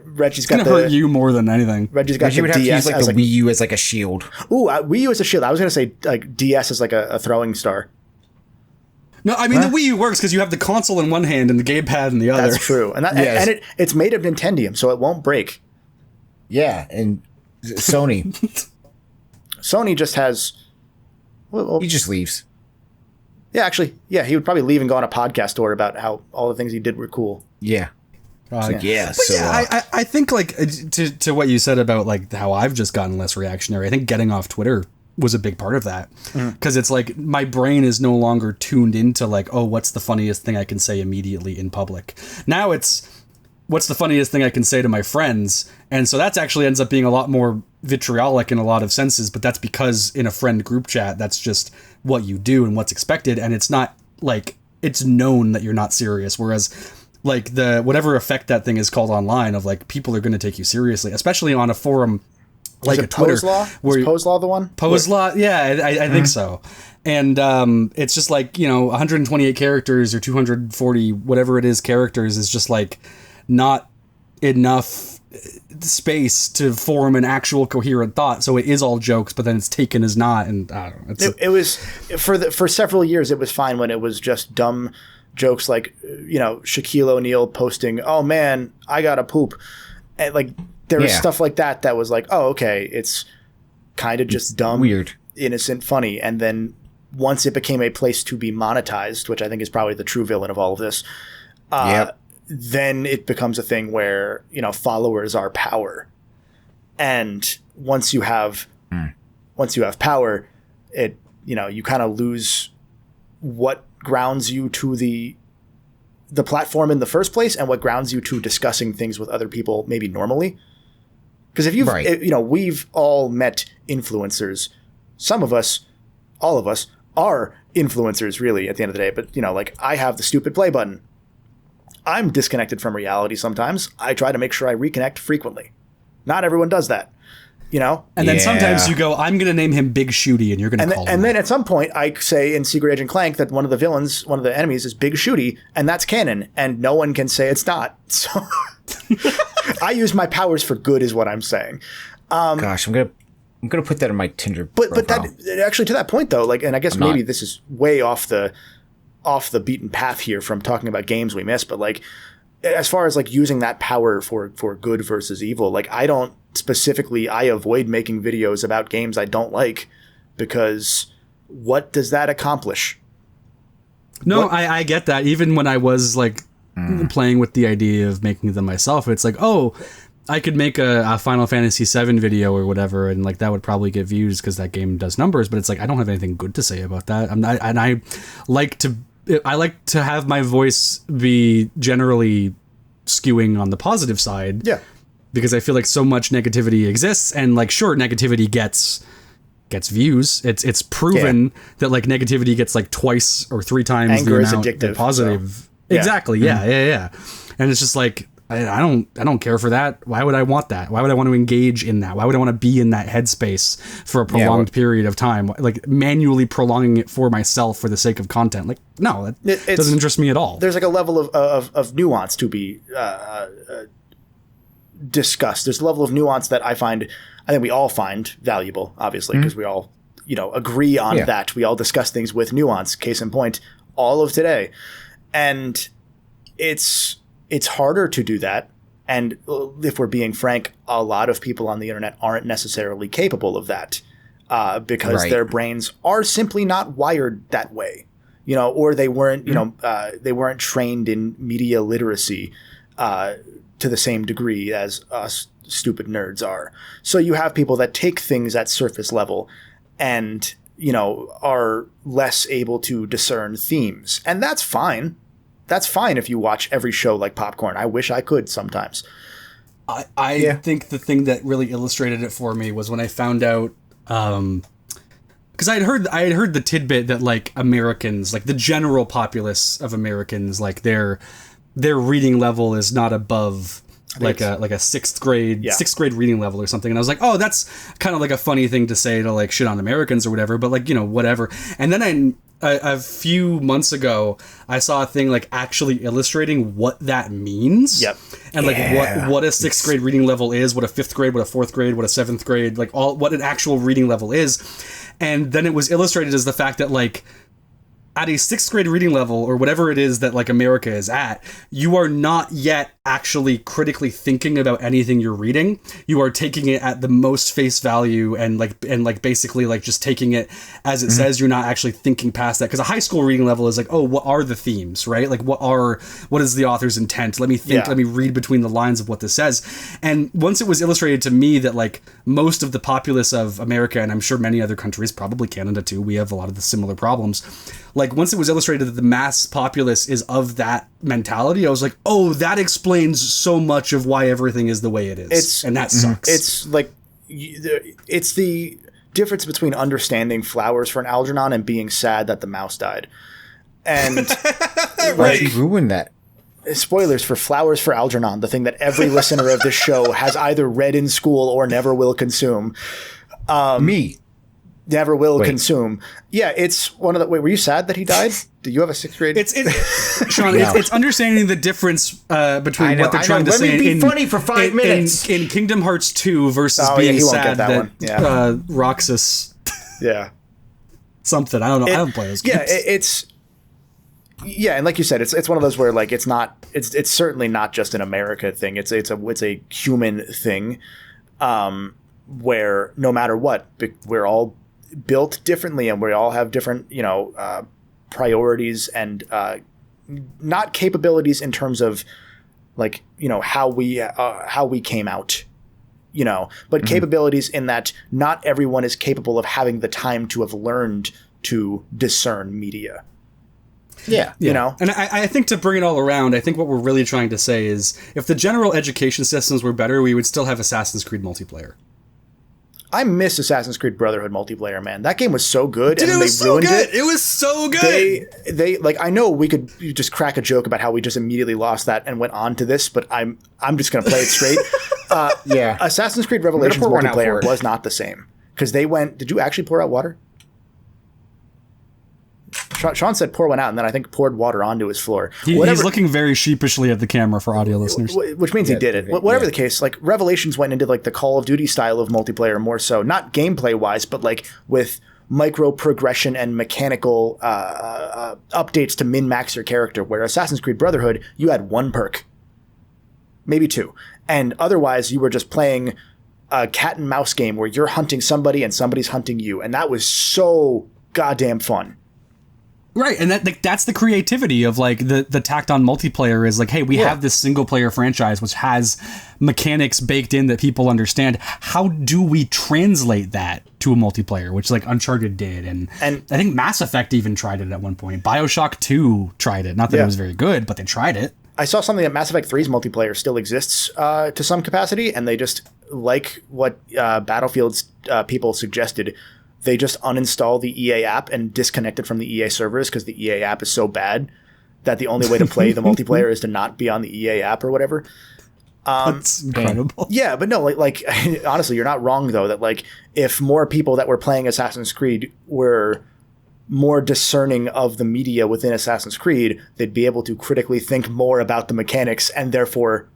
Reggie's got gonna hurt you more than anything. Reggie's got Reggie the would have DS to use like the Wii U as like a shield. Ooh, Wii U as a shield. I was gonna say like DS as like a throwing star. No, I mean the Wii U works because you have the console in one hand and the gamepad in the other. That's true, and it's made of Nintendium, so it won't break. Yeah, and Sony. Sony just has. He just leaves. Yeah, actually, he would probably leave and go on a podcast tour about how all the things he did were cool. Yeah. I think like to what you said about like how I've just gotten less reactionary. I think getting off Twitter was a big part of that, because it's like my brain is no longer tuned into like, oh, what's the funniest thing I can say immediately in public. Now it's what's the funniest thing I can say to my friends, and so that's actually ends up being a lot more vitriolic in a lot of senses. But that's because in a friend group chat, that's just what you do and what's expected, and it's not like it's known that you're not serious. Whereas like the whatever effect that thing is called online of like people are going to take you seriously, especially on a forum like a Twitter. Pose Law? Is Pose Law the one? Pose Law, yeah, I think so. And it's just like, 128 characters or 240 whatever it is characters is just like not enough space to form an actual coherent thought. So it is all jokes, but then it's taken as not. And I don't know. It was for several years. It was fine when it was just dumb jokes like Shaquille O'Neal posting, "Oh man, I gotta poop," and like there was stuff like that was like, oh okay, it's kind of just dumb, weird, innocent, funny. And then once it became a place to be monetized, which I think is probably the true villain of all of this, then it becomes a thing where followers are power, and once you have power, it you kind of lose what grounds you to the platform in the first place, and what grounds you to discussing things with other people maybe normally. Because if you've we've all met influencers. Some of us, all of us, are influencers really at the end of the day. But like I have the stupid play button. I'm disconnected from reality sometimes. I try to make sure I reconnect frequently. Not everyone does that. And then sometimes you go, I'm going to name him Big Shooty, and you're going to call him. And then at some point, I say in Secret Agent Clank that one of the villains, one of the enemies, is Big Shooty, and that's canon, and no one can say it's not. So I use my powers for good, is what I'm saying. Gosh, I'm gonna put that in my Tinder. But that actually, to that point though, like, and I guess maybe this is way off the beaten path here from talking about games we miss, but like, as far as like using that power for good versus evil, like I avoid making videos about games I don't like, because what does that accomplish? No, I get that. Even when I was like playing with the idea of making them myself, it's like, oh, I could make a Final Fantasy VII video or whatever, and like that would probably get views because that game does numbers. But it's like I don't have anything good to say about that. I like to have my voice be generally skewing on the positive side. Yeah. Because I feel like so much negativity exists, and like sure, negativity gets views. It's proven that like negativity gets like twice or three times anger the is amount addictive, of positive. So. Yeah. Exactly. Yeah. And it's just like I don't care for that. Why would I want that? Why would I want to engage in that? Why would I want to be in that headspace for a prolonged period of time? Like manually prolonging it for myself for the sake of content. Like, no, that doesn't interest me at all. There's like a level of nuance to be discussed. There's a level of nuance that I think we all find valuable, obviously, because we all, agree on that. We all discuss things with nuance. Case in point, all of today. And it's harder to do that. And if we're being frank, a lot of people on the internet aren't necessarily capable of that because their brains are simply not wired that way, or they weren't, they weren't trained in media literacy to the same degree as us stupid nerds are. So you have people that take things at surface level and, are less able to discern themes. And that's fine. That's fine if you watch every show like popcorn. I wish I could sometimes. I think the thing that really illustrated it for me was when I found out, because I had heard the tidbit that like Americans, like the general populace of Americans, like their reading level is not above like a sixth grade reading level or something. And I was like, oh, that's kind of like a funny thing to say to like shit on Americans or whatever, but like, whatever. And then a few months ago, I saw a thing like actually illustrating what that means. Yep. And like what a sixth grade reading level is, what a fifth grade, what a fourth grade, what a seventh grade, like what an actual reading level is. And then it was illustrated as the fact that like at a sixth grade reading level or whatever it is that like America is at, you are not yet actually critically thinking about anything you're reading. You are taking it at the most face value and basically like just taking it as it says. You're not actually thinking past that, because a high school reading level is like, oh, what are the themes, right? Like what is the author's intent? Let me think, let me read between the lines of what this says. And once it was illustrated to me that like most of the populace of America, and I'm sure many other countries, probably Canada too, we have a lot of the similar problems. Like once it was illustrated that the mass populace is of that mentality, I was like, oh, that explains so much of why everything is the way it is. And that sucks. It's like, it's the difference between understanding Flowers for an Algernon and being sad that the mouse died. And like, you ruined that. Spoilers for Flowers for Algernon, the thing that every listener of this show has either read in school or never will consume. Me. Never will consume. Yeah, it's one of the... Wait, were you sad that he died? Do you have a sixth grade? Sean, it's understanding the difference between what they're trying to say. Let me be funny for 5 minutes. In Kingdom Hearts 2 versus being sad that Roxas... Yeah. Something. I don't know. I don't play those games. Yeah, it's... Yeah, and like you said, it's one of those where like it's not... It's certainly not just an America thing. It's a human thing where no matter what, we're all built differently and we all have different, priorities and not capabilities in terms of like, how we came out, but capabilities in that not everyone is capable of having the time to have learned to discern media. Yeah. And I think to bring it all around, I think what we're really trying to say is if the general education systems were better, we would still have Assassin's Creed multiplayer. I miss Assassin's Creed Brotherhood multiplayer, man. That game was so good. Dude, and then they ruined it. It was so good. They like, I know we could just crack a joke about how we just immediately lost that and went on to this, but I'm just going to play it straight. Assassin's Creed Revelations multiplayer was not the same because they went, did you actually pour out water? Sean said pour one out, and then I think poured water onto his floor. He's looking very sheepishly at the camera for audio listeners. Which means he did it. Whatever the case, like Revelations went into like the Call of Duty style of multiplayer more so, not gameplay-wise, but like with micro progression and mechanical updates to min-max your character, where Assassin's Creed Brotherhood, you had one perk. Maybe two. And otherwise, you were just playing a cat and mouse game where you're hunting somebody and somebody's hunting you. And that was so goddamn fun. Right, and that's the creativity of like the tacked on multiplayer is like, hey, we have this single player franchise which has mechanics baked in that people understand. How do we translate that to a multiplayer, which like Uncharted did, and I think Mass Effect even tried it at one point. BioShock 2 tried it. Not that it was very good, but they tried it. I saw something that Mass Effect 3's multiplayer still exists to some capacity, and they just, like what Battlefield's people suggested, they just uninstall the EA app and disconnect it from the EA servers because the EA app is so bad that the only way to play the multiplayer is to not be on the EA app or whatever. That's incredible. Yeah, but no, like honestly, you're not wrong though. That like if more people that were playing Assassin's Creed were more discerning of the media within Assassin's Creed, they'd be able to critically think more about the mechanics, and therefore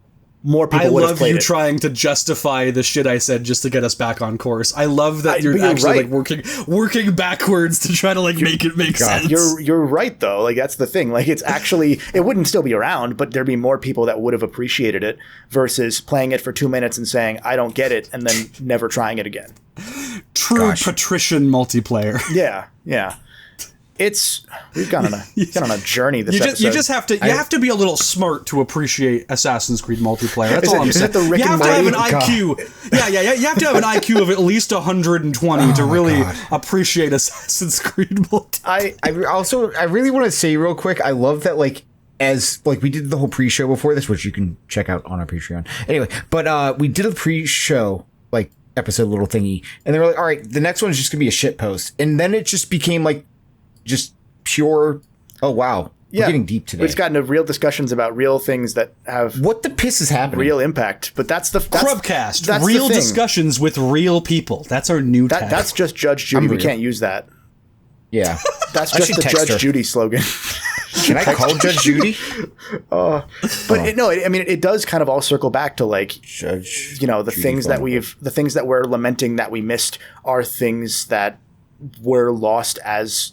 more people would have played it. I love you trying to justify the shit I said just to get us back on course. I love that you're actually right. like working backwards to try to like make it make sense. You're right though. Like that's the thing. Like it's actually, it wouldn't still be around, but there'd be more people that would have appreciated it versus playing it for 2 minutes and saying I don't get it and then never trying it again. True patrician multiplayer. Yeah. We've gone on a journey this episode. You just have to be a little smart to appreciate Assassin's Creed multiplayer. That's all I'm saying. You have to have an IQ. Yeah. You have to have an IQ of at least 120 to really appreciate Assassin's Creed multiplayer. I really want to say real quick, I love that we did the whole pre-show before this, which you can check out on our Patreon. Anyway, but we did a pre-show episode little thingy, and they were like, all right, the next one is just gonna be a shit post, and then it just became just pure, oh wow, we're getting deep today. We've gotten into real discussions about real things that have what the piss is happening, real impact. But that's CRUBCAST. That's real discussions with real people. That's our new tag. That's just Judge Judy. We can't use that. Yeah, that's just the Judge Judy slogan. Can I call Judge Judy? It does kind of all circle back to Judge. The things that we're lamenting that we missed are things that were lost as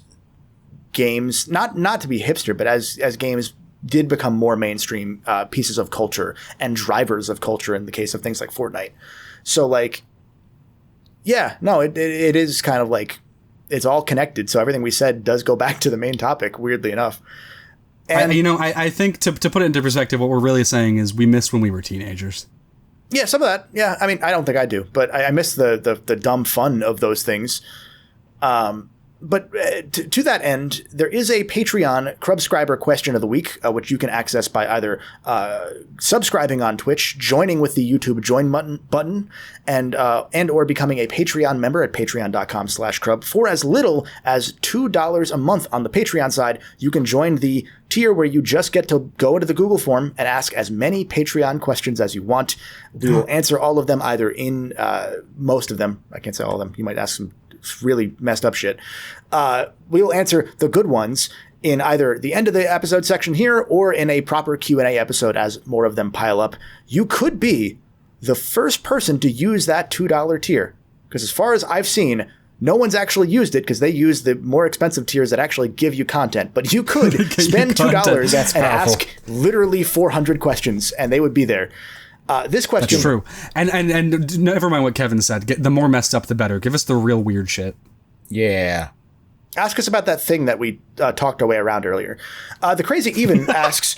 games, not to be hipster, but as games did become more mainstream pieces of culture and drivers of culture in the case of things like Fortnite. So it is kind of it's all connected. So everything we said does go back to the main topic, weirdly enough. And I think to put it into perspective, what we're really saying is we missed when we were teenagers. Yeah, some of that. Yeah, I mean, I don't think I do, but I miss the dumb fun of those things. But to that end, there is a Patreon CRUBScriber question of the week, which you can access by either subscribing on Twitch, joining with the YouTube join button, and or becoming a Patreon member at patreon.com/Crub. For as little as $2 a month on the Patreon side, you can join the tier where you just get to go into the Google form and ask as many Patreon questions as you want. We will answer all of them, either in most of them. I can't say all of them. You might ask some really messed up shit. We will answer the good ones in either the end of the episode section here or in a proper Q&A episode as more of them pile up. You could be the first person to use that $2 tier, because as far as I've seen, no one's actually used it because they use the more expensive tiers that actually give you content. But you could spend $2 and ask literally 400 questions and they would be there. This question. That's true. And never mind what Kevin said. The more messed up, the better. Give us the real weird shit. Yeah. Ask us about that thing that we talked our way around earlier. TheCrazyEven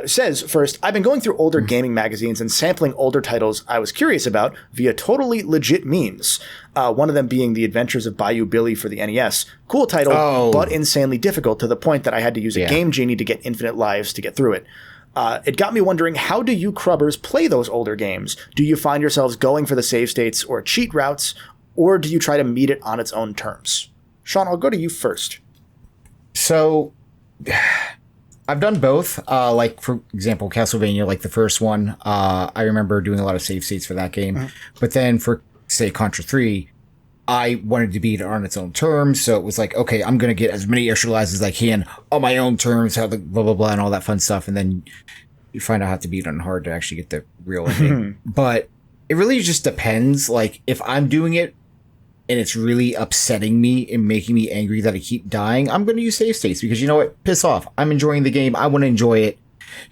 says, first, I've been going through older gaming magazines and sampling older titles I was curious about via totally legit means. One of them being The Adventures of Bayou Billy for the NES. Cool title, but insanely difficult to the point that I had to use a Game Genie to get infinite lives to get through it. It got me wondering, how do you Crubbers play those older games? Do you find yourselves going for the save states or cheat routes, or do you try to meet it on its own terms? Sean, I'll go to you first. So, I've done both. For example, Castlevania, the first one, I remember doing a lot of save states for that game. But then for, say, Contra 3, I wanted to beat it on its own terms. So it was okay, I'm going to get as many extra lives as I can on my own terms, how the blah, blah, blah, and all that fun stuff. And then you find out how to beat it on hard to actually get the real ending. But it really just depends. If I'm doing it and it's really upsetting me and making me angry that I keep dying, I'm going to use save states because you know what? Piss off. I'm enjoying the game. I want to enjoy it.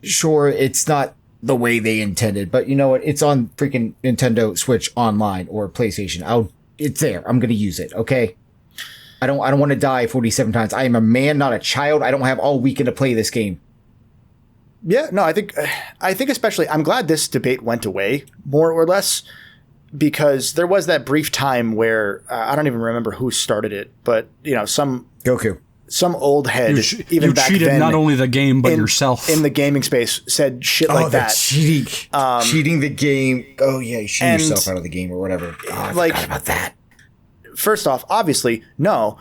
Sure, it's not the way they intended, but you know what? It's on freaking Nintendo Switch Online or PlayStation. It's there. I'm going to use it. Okay. I don't want to die 47 times. I am a man, not a child. I don't have all weekend to play this game. Yeah, no, I think especially, I'm glad this debate went away more or less, because there was that brief time where I don't even remember who started it, but some old head, you back cheated then, not only the game but yourself in the gaming space, said shit like that. Cheating the game. Oh yeah, you cheat yourself out of the game or whatever. I forgot about that. First off, obviously no.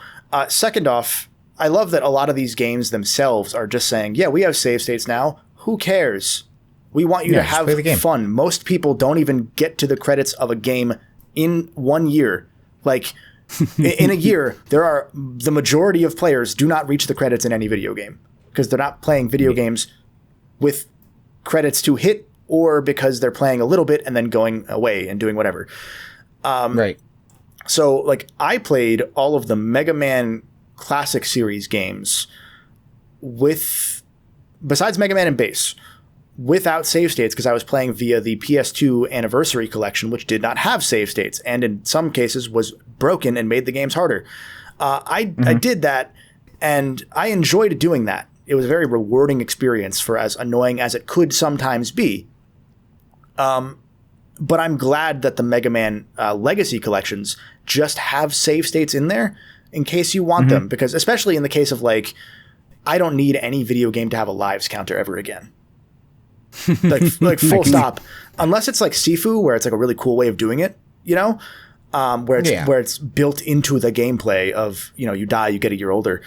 Second off, I love that a lot of these games themselves are just saying, yeah, we have save states now. Who cares? We want you to have fun. Most people don't even get to the credits of a game in 1 year. Like, in a year, the majority of players do not reach the credits in any video game because they're not playing video games with credits to hit, or because they're playing a little bit and then going away and doing whatever. Right. So, like, I played all of the Mega Man Classic Series games besides Mega Man and Base, without save states, because I was playing via the PS2 Anniversary Collection, which did not have save states, and in some cases was broken and made the games harder. I did that, and I enjoyed doing that. It was a very rewarding experience, for as annoying as it could sometimes be. But I'm glad that the Mega Man Legacy collections just have save states in there in case you want them, because especially in the case of, like, I don't need any video game to have a lives counter ever again. like full stop. Unless it's like Sifu, where it's like a really cool way of doing it, you know, where it's built into the gameplay of, you know, you die, you get a year older.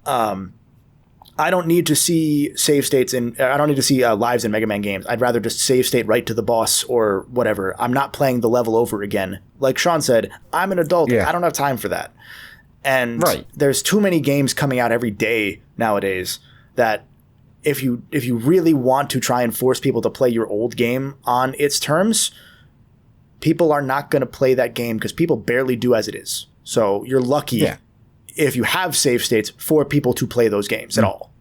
I don't need to see save states I don't need to see lives in Mega Man games. I'd rather just save state right to the boss or whatever. I'm not playing the level over again. Like Sean said, I'm an adult. Yeah. I don't have time for that. And there's too many games coming out every day nowadays that if you really want to try and force people to play your old game on its terms, people are not going to play that game because people barely do as it is. So you're lucky if you have save states for people to play those games at all.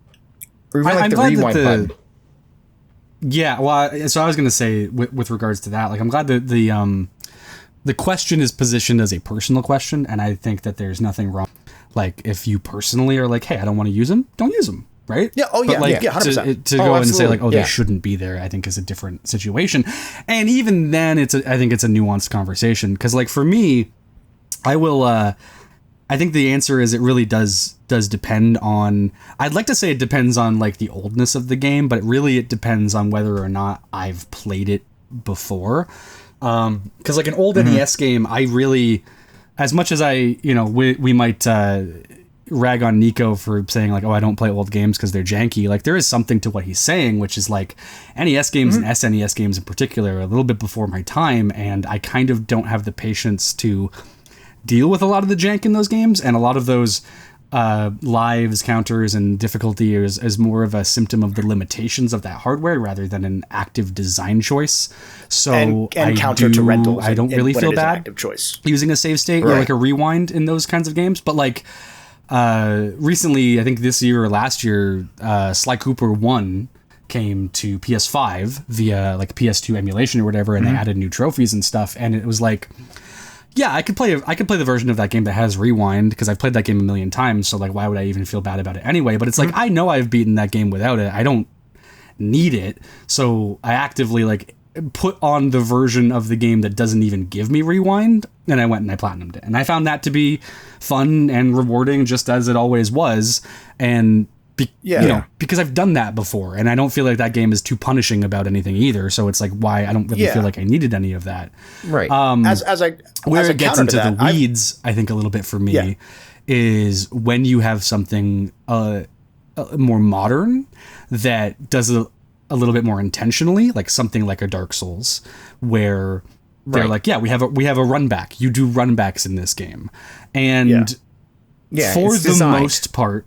Or even like the rewind button. Yeah, well, so I was going to say with regards to that, like, I'm glad that the question is positioned as a personal question, and I think that there's nothing wrong. Like, if you personally are like, hey, I don't want to use them, don't use them, right? Yeah, oh yeah, but, like, 100%. To go and say, like, they shouldn't be there, I think is a different situation. And even then, I think it's a nuanced conversation. Because, like, for me, I think the answer is it really does depend on... I'd like to say it depends on, like, the oldness of the game, but it depends on whether or not I've played it before. Because, like, an old NES game, I really... As much as we might rag on Nico for saying, like, oh, I don't play old games because they're janky, like, there is something to what he's saying, which is, like, NES games and SNES games in particular are a little bit before my time, and I kind of don't have the patience to deal with a lot of the jank in those games, and a lot of those lives counters and difficulty is more of a symptom of the limitations of that hardware rather than an active design choice. So and counter to rentals. I don't really feel bad active choice. Using a save state or like a rewind in those kinds of games. But like recently, I think this year or last year, Sly Cooper 1 came to PS5 via like PS2 emulation or whatever, and they added new trophies and stuff, and it was like, yeah, I could play the version of that game that has rewind because I've played that game a million times. So like, why would I even feel bad about it anyway? But it's like, I know I've beaten that game without it. I don't need it. So I actively like put on the version of the game that doesn't even give me rewind. And I went and I platinumed it. And I found that to be fun and rewarding, just as it always was. And because I've done that before, and I don't feel like that game is too punishing about anything either. So it's like, why I don't really feel like I needed any of that. Right. Where it gets into the weeds, I think a little bit for me is when you have something more modern that does a little bit more intentionally, like something like a Dark Souls, where they're like, we have a run back. You do run backs in this game, and for the most part,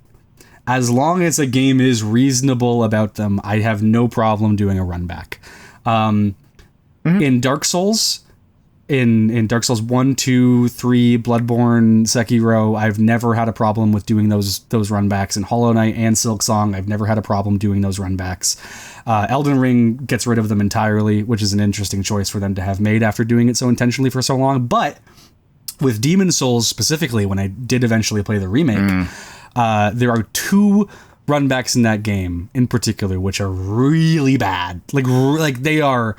as long as a game is reasonable about them, I have no problem doing a run back. In Dark Souls, in Dark Souls 1, 2, 3, Bloodborne, Sekiro, I've never had a problem with doing those run backs. In Hollow Knight and Silksong, I've never had a problem doing those run backs. Elden Ring gets rid of them entirely, which is an interesting choice for them to have made after doing it so intentionally for so long. But with Demon's Souls specifically, when I did eventually play the remake, there are 2 runbacks in that game in particular which are really bad. Like they are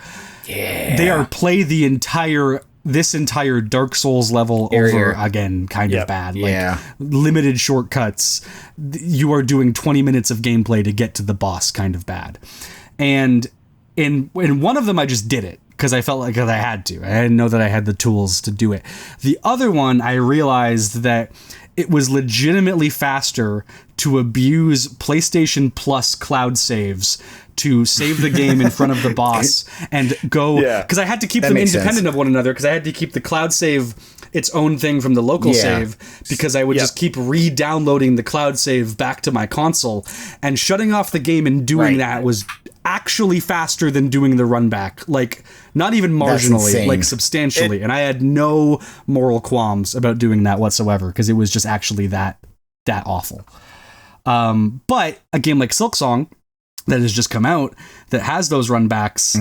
play this entire Dark Souls level over again kind of bad. Like limited shortcuts. You are doing 20 minutes of gameplay to get to the boss kind of bad. And in one of them I just did it because I felt like I had to. I didn't know that I had the tools to do it. The other one, I realized that it was legitimately faster to abuse PlayStation Plus cloud saves to save the game in front of the boss and go, because I had to keep them independent of one another, because I had to keep the cloud save its own thing from the local save, because I would just keep re-downloading the cloud save back to my console, and shutting off the game and doing that was actually faster than doing the run back, like not even marginally, like substantially. And I had no moral qualms about doing that whatsoever, because it was just actually that awful. But a game like Silksong that has just come out that has those run backs,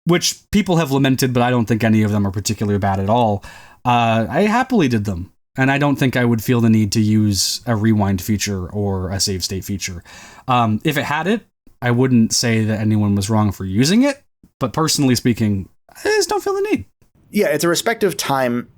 which people have lamented, but I don't think any of them are particularly bad at all. I happily did them. And I don't think I would feel the need to use a rewind feature or a save state feature. If it had it, I wouldn't say that anyone was wrong for using it. But personally speaking, I just don't feel the need. Yeah, it's a respective time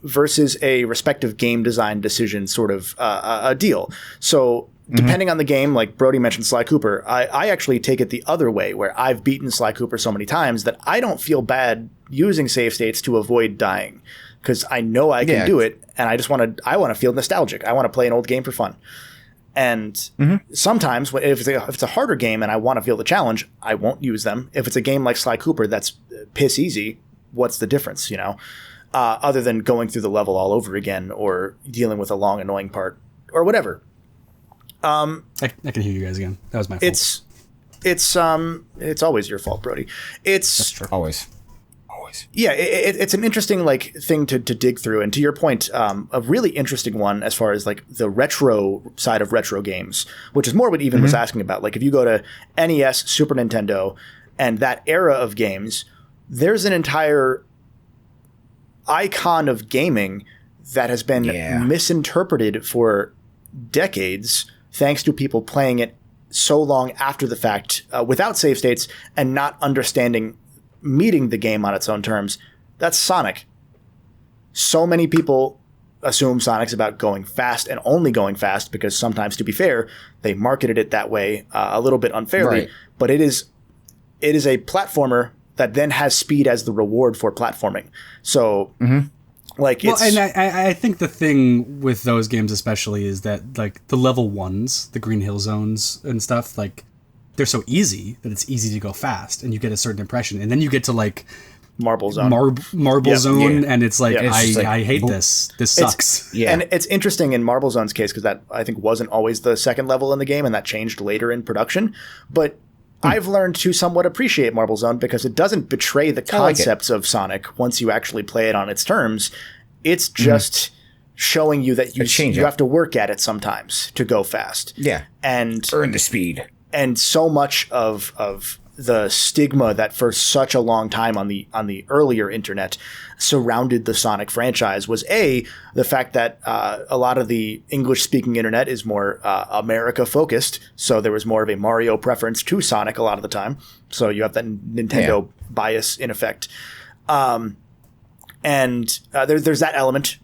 versus a respective game design decision sort of a deal. So depending on the game, like Brody mentioned Sly Cooper, I actually take it the other way, where I've beaten Sly Cooper so many times that I don't feel bad using save states to avoid dying, because I know I can do it, and I want to feel nostalgic. I want to play an old game for fun. And sometimes if it's a harder game and I want to feel the challenge, I won't use them. If it's a game like Sly Cooper that's piss easy, what's the difference, other than going through the level all over again or dealing with a long, annoying part or whatever. I can hear you guys again. That was my fault. It's always your fault, Brody. That's true. Always. Yeah, it's an interesting thing to dig through, and to your point, a really interesting one as far as the retro side of retro games, which is more what Even was asking about. Like if you go to NES, Super Nintendo, and that era of games, there's an entire icon of gaming that has been misinterpreted for decades, thanks to people playing it so long after the fact without save states and not understanding meeting the game on its own terms. That's Sonic. So many people assume Sonic's about going fast and only going fast because sometimes, to be fair, they marketed it that way a little bit unfairly. Right. But it is a platformer that then has speed as the reward for platforming. So, and I think the thing with those games especially is that the level ones, the Green Hill zones and stuff, they're so easy that it's easy to go fast, and you get a certain impression, and then you get to Marble Zone, Marble Zone, and it's I hate this. This sucks. And it's interesting in Marble Zone's case because that I think wasn't always the second level in the game, and that changed later in production. But I've learned to somewhat appreciate Marble Zone because it doesn't betray the concepts of Sonic once you actually play it on its terms. It's just showing you that you have to work at it sometimes to go fast. Yeah, and earn the speed. And so much of the stigma that for such a long time on the earlier internet surrounded the Sonic franchise was the fact that a lot of the English-speaking internet is more America-focused, so there was more of a Mario preference to Sonic a lot of the time. So you have that Nintendo bias in effect. There's that element.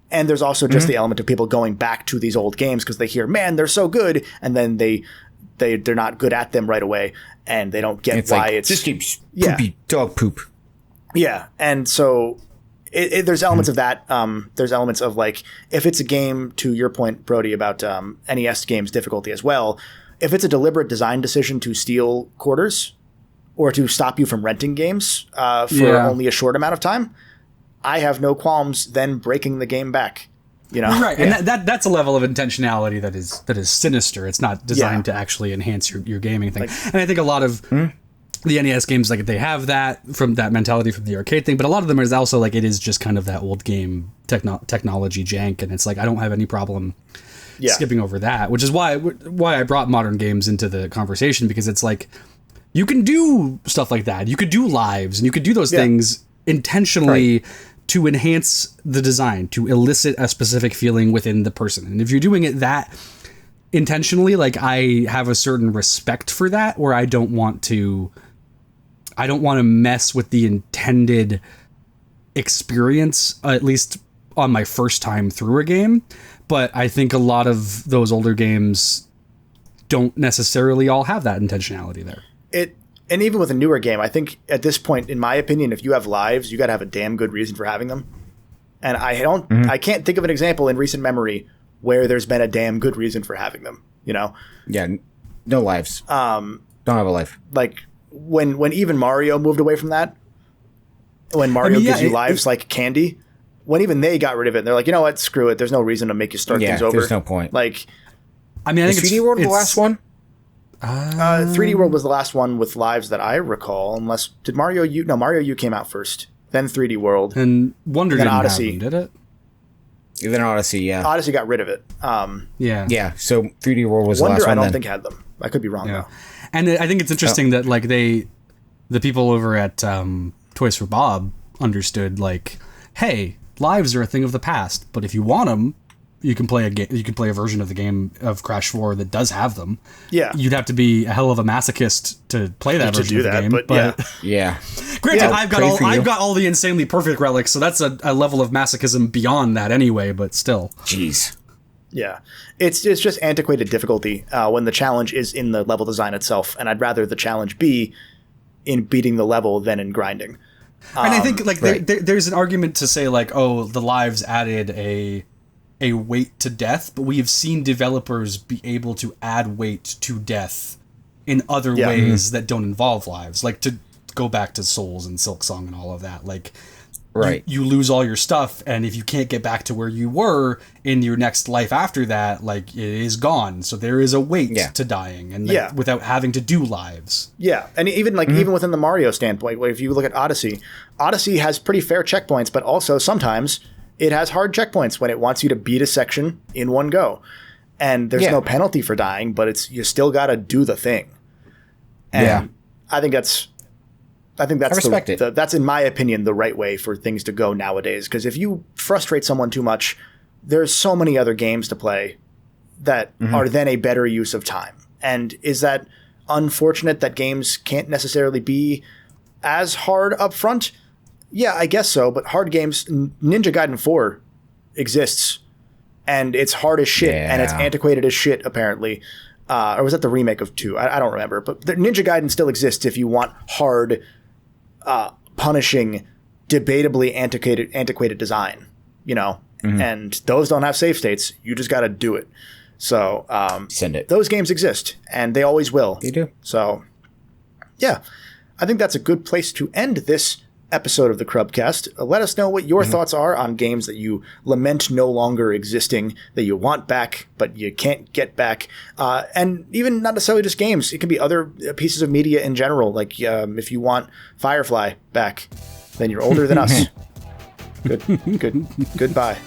And there's also just the element of people going back to these old games because they hear, man, they're so good, and then they're not good at them right away, and they don't get why it's this game's poopy dog poop. Yeah, and so there's elements of that. There's elements of if it's a game, to your point, Brody, about NES games difficulty as well. If it's a deliberate design decision to steal quarters or to stop you from renting games for only a short amount of time, I have no qualms then breaking the game back. Right, and that's a level of intentionality that is sinister. It's not designed to actually enhance your gaming thing. And I think a lot of the NES games, they have that from that mentality from the arcade thing, but a lot of them is also it is just kind of that old game technology jank, and it's I don't have any problem skipping over that, which is why I brought modern games into the conversation, because it's you can do stuff like that. You could do lives, and you could do those things intentionally. Right. To enhance the design, to elicit a specific feeling within the person. And if you're doing it that intentionally, I have a certain respect for that, where I don't want to mess with the intended experience, at least on my first time through a game. But I think a lot of those older games don't necessarily all have that intentionality there. And even with a newer game, I think at this point, in my opinion, if you have lives, you got to have a damn good reason for having them. And I can't think of an example in recent memory where there's been a damn good reason for having them, you know? Yeah, no lives. Don't have a life. Like when even Mario moved away from that, when Mario gives you lives like candy, when even they got rid of it, they're like, you know what, screw it. There's no reason to make you start things over. There's no point. Like, I mean, I think 3D World the last one? 3D World was the last one with lives that I recall, unless did Mario U? No, Mario U came out first, then 3D World, and Wonder didn't Odyssey. have them, did it? Then Odyssey, yeah. Odyssey got rid of it. Yeah, so 3D World was Wonder, the last one. I don't think had them. I could be wrong though. And I think it's interesting that like the people over at Toys for Bob understood like, hey, lives are a thing of the past, but if you want them, you can play a version of the game of Crash 4 that does have them. Yeah, you'd have to be a hell of a masochist to play that version of the game. But yeah. Granted, I've got all the insanely perfect relics, so that's a level of masochism beyond that anyway. But still, jeez. Yeah, it's just antiquated difficulty when the challenge is in the level design itself, and I'd rather the challenge be in beating the level than in grinding. And I think like there's an argument to say like, oh, the lives added a weight to death, but we have seen developers be able to add weight to death in other ways that don't involve lives, like to go back to Souls and Silksong and all of that. Like, you lose all your stuff, and if you can't get back to where you were in your next life after that, like it is gone. So there is a weight to dying, and without having to do lives. Yeah, and even like even within the Mario standpoint, like if you look at Odyssey has pretty fair checkpoints, but also sometimes it has hard checkpoints when it wants you to beat a section in one go. And there's no penalty for dying, but you still got to do the thing. And I think that's that's in my opinion the right way for things to go nowadays, because if you frustrate someone too much, there's so many other games to play that are then a better use of time. And is that unfortunate that games can't necessarily be as hard up front? Yeah, I guess so, but hard games, Ninja Gaiden 4 exists, and it's hard as shit, and it's antiquated as shit, apparently. Or was that the remake of 2? I don't remember, but Ninja Gaiden still exists if you want hard, punishing, debatably antiquated design, you know? And those don't have save states. You just got to do it. So send it. Those games exist, and they always will. They do. So, yeah, I think that's a good place to end this episode of the CRUBCAST. Let us know what your thoughts are on games that you lament no longer existing, that you want back but you can't get back, and even not necessarily just games. It can be other pieces of media in general. Like if you want Firefly back, then you're older than us. Goodbye.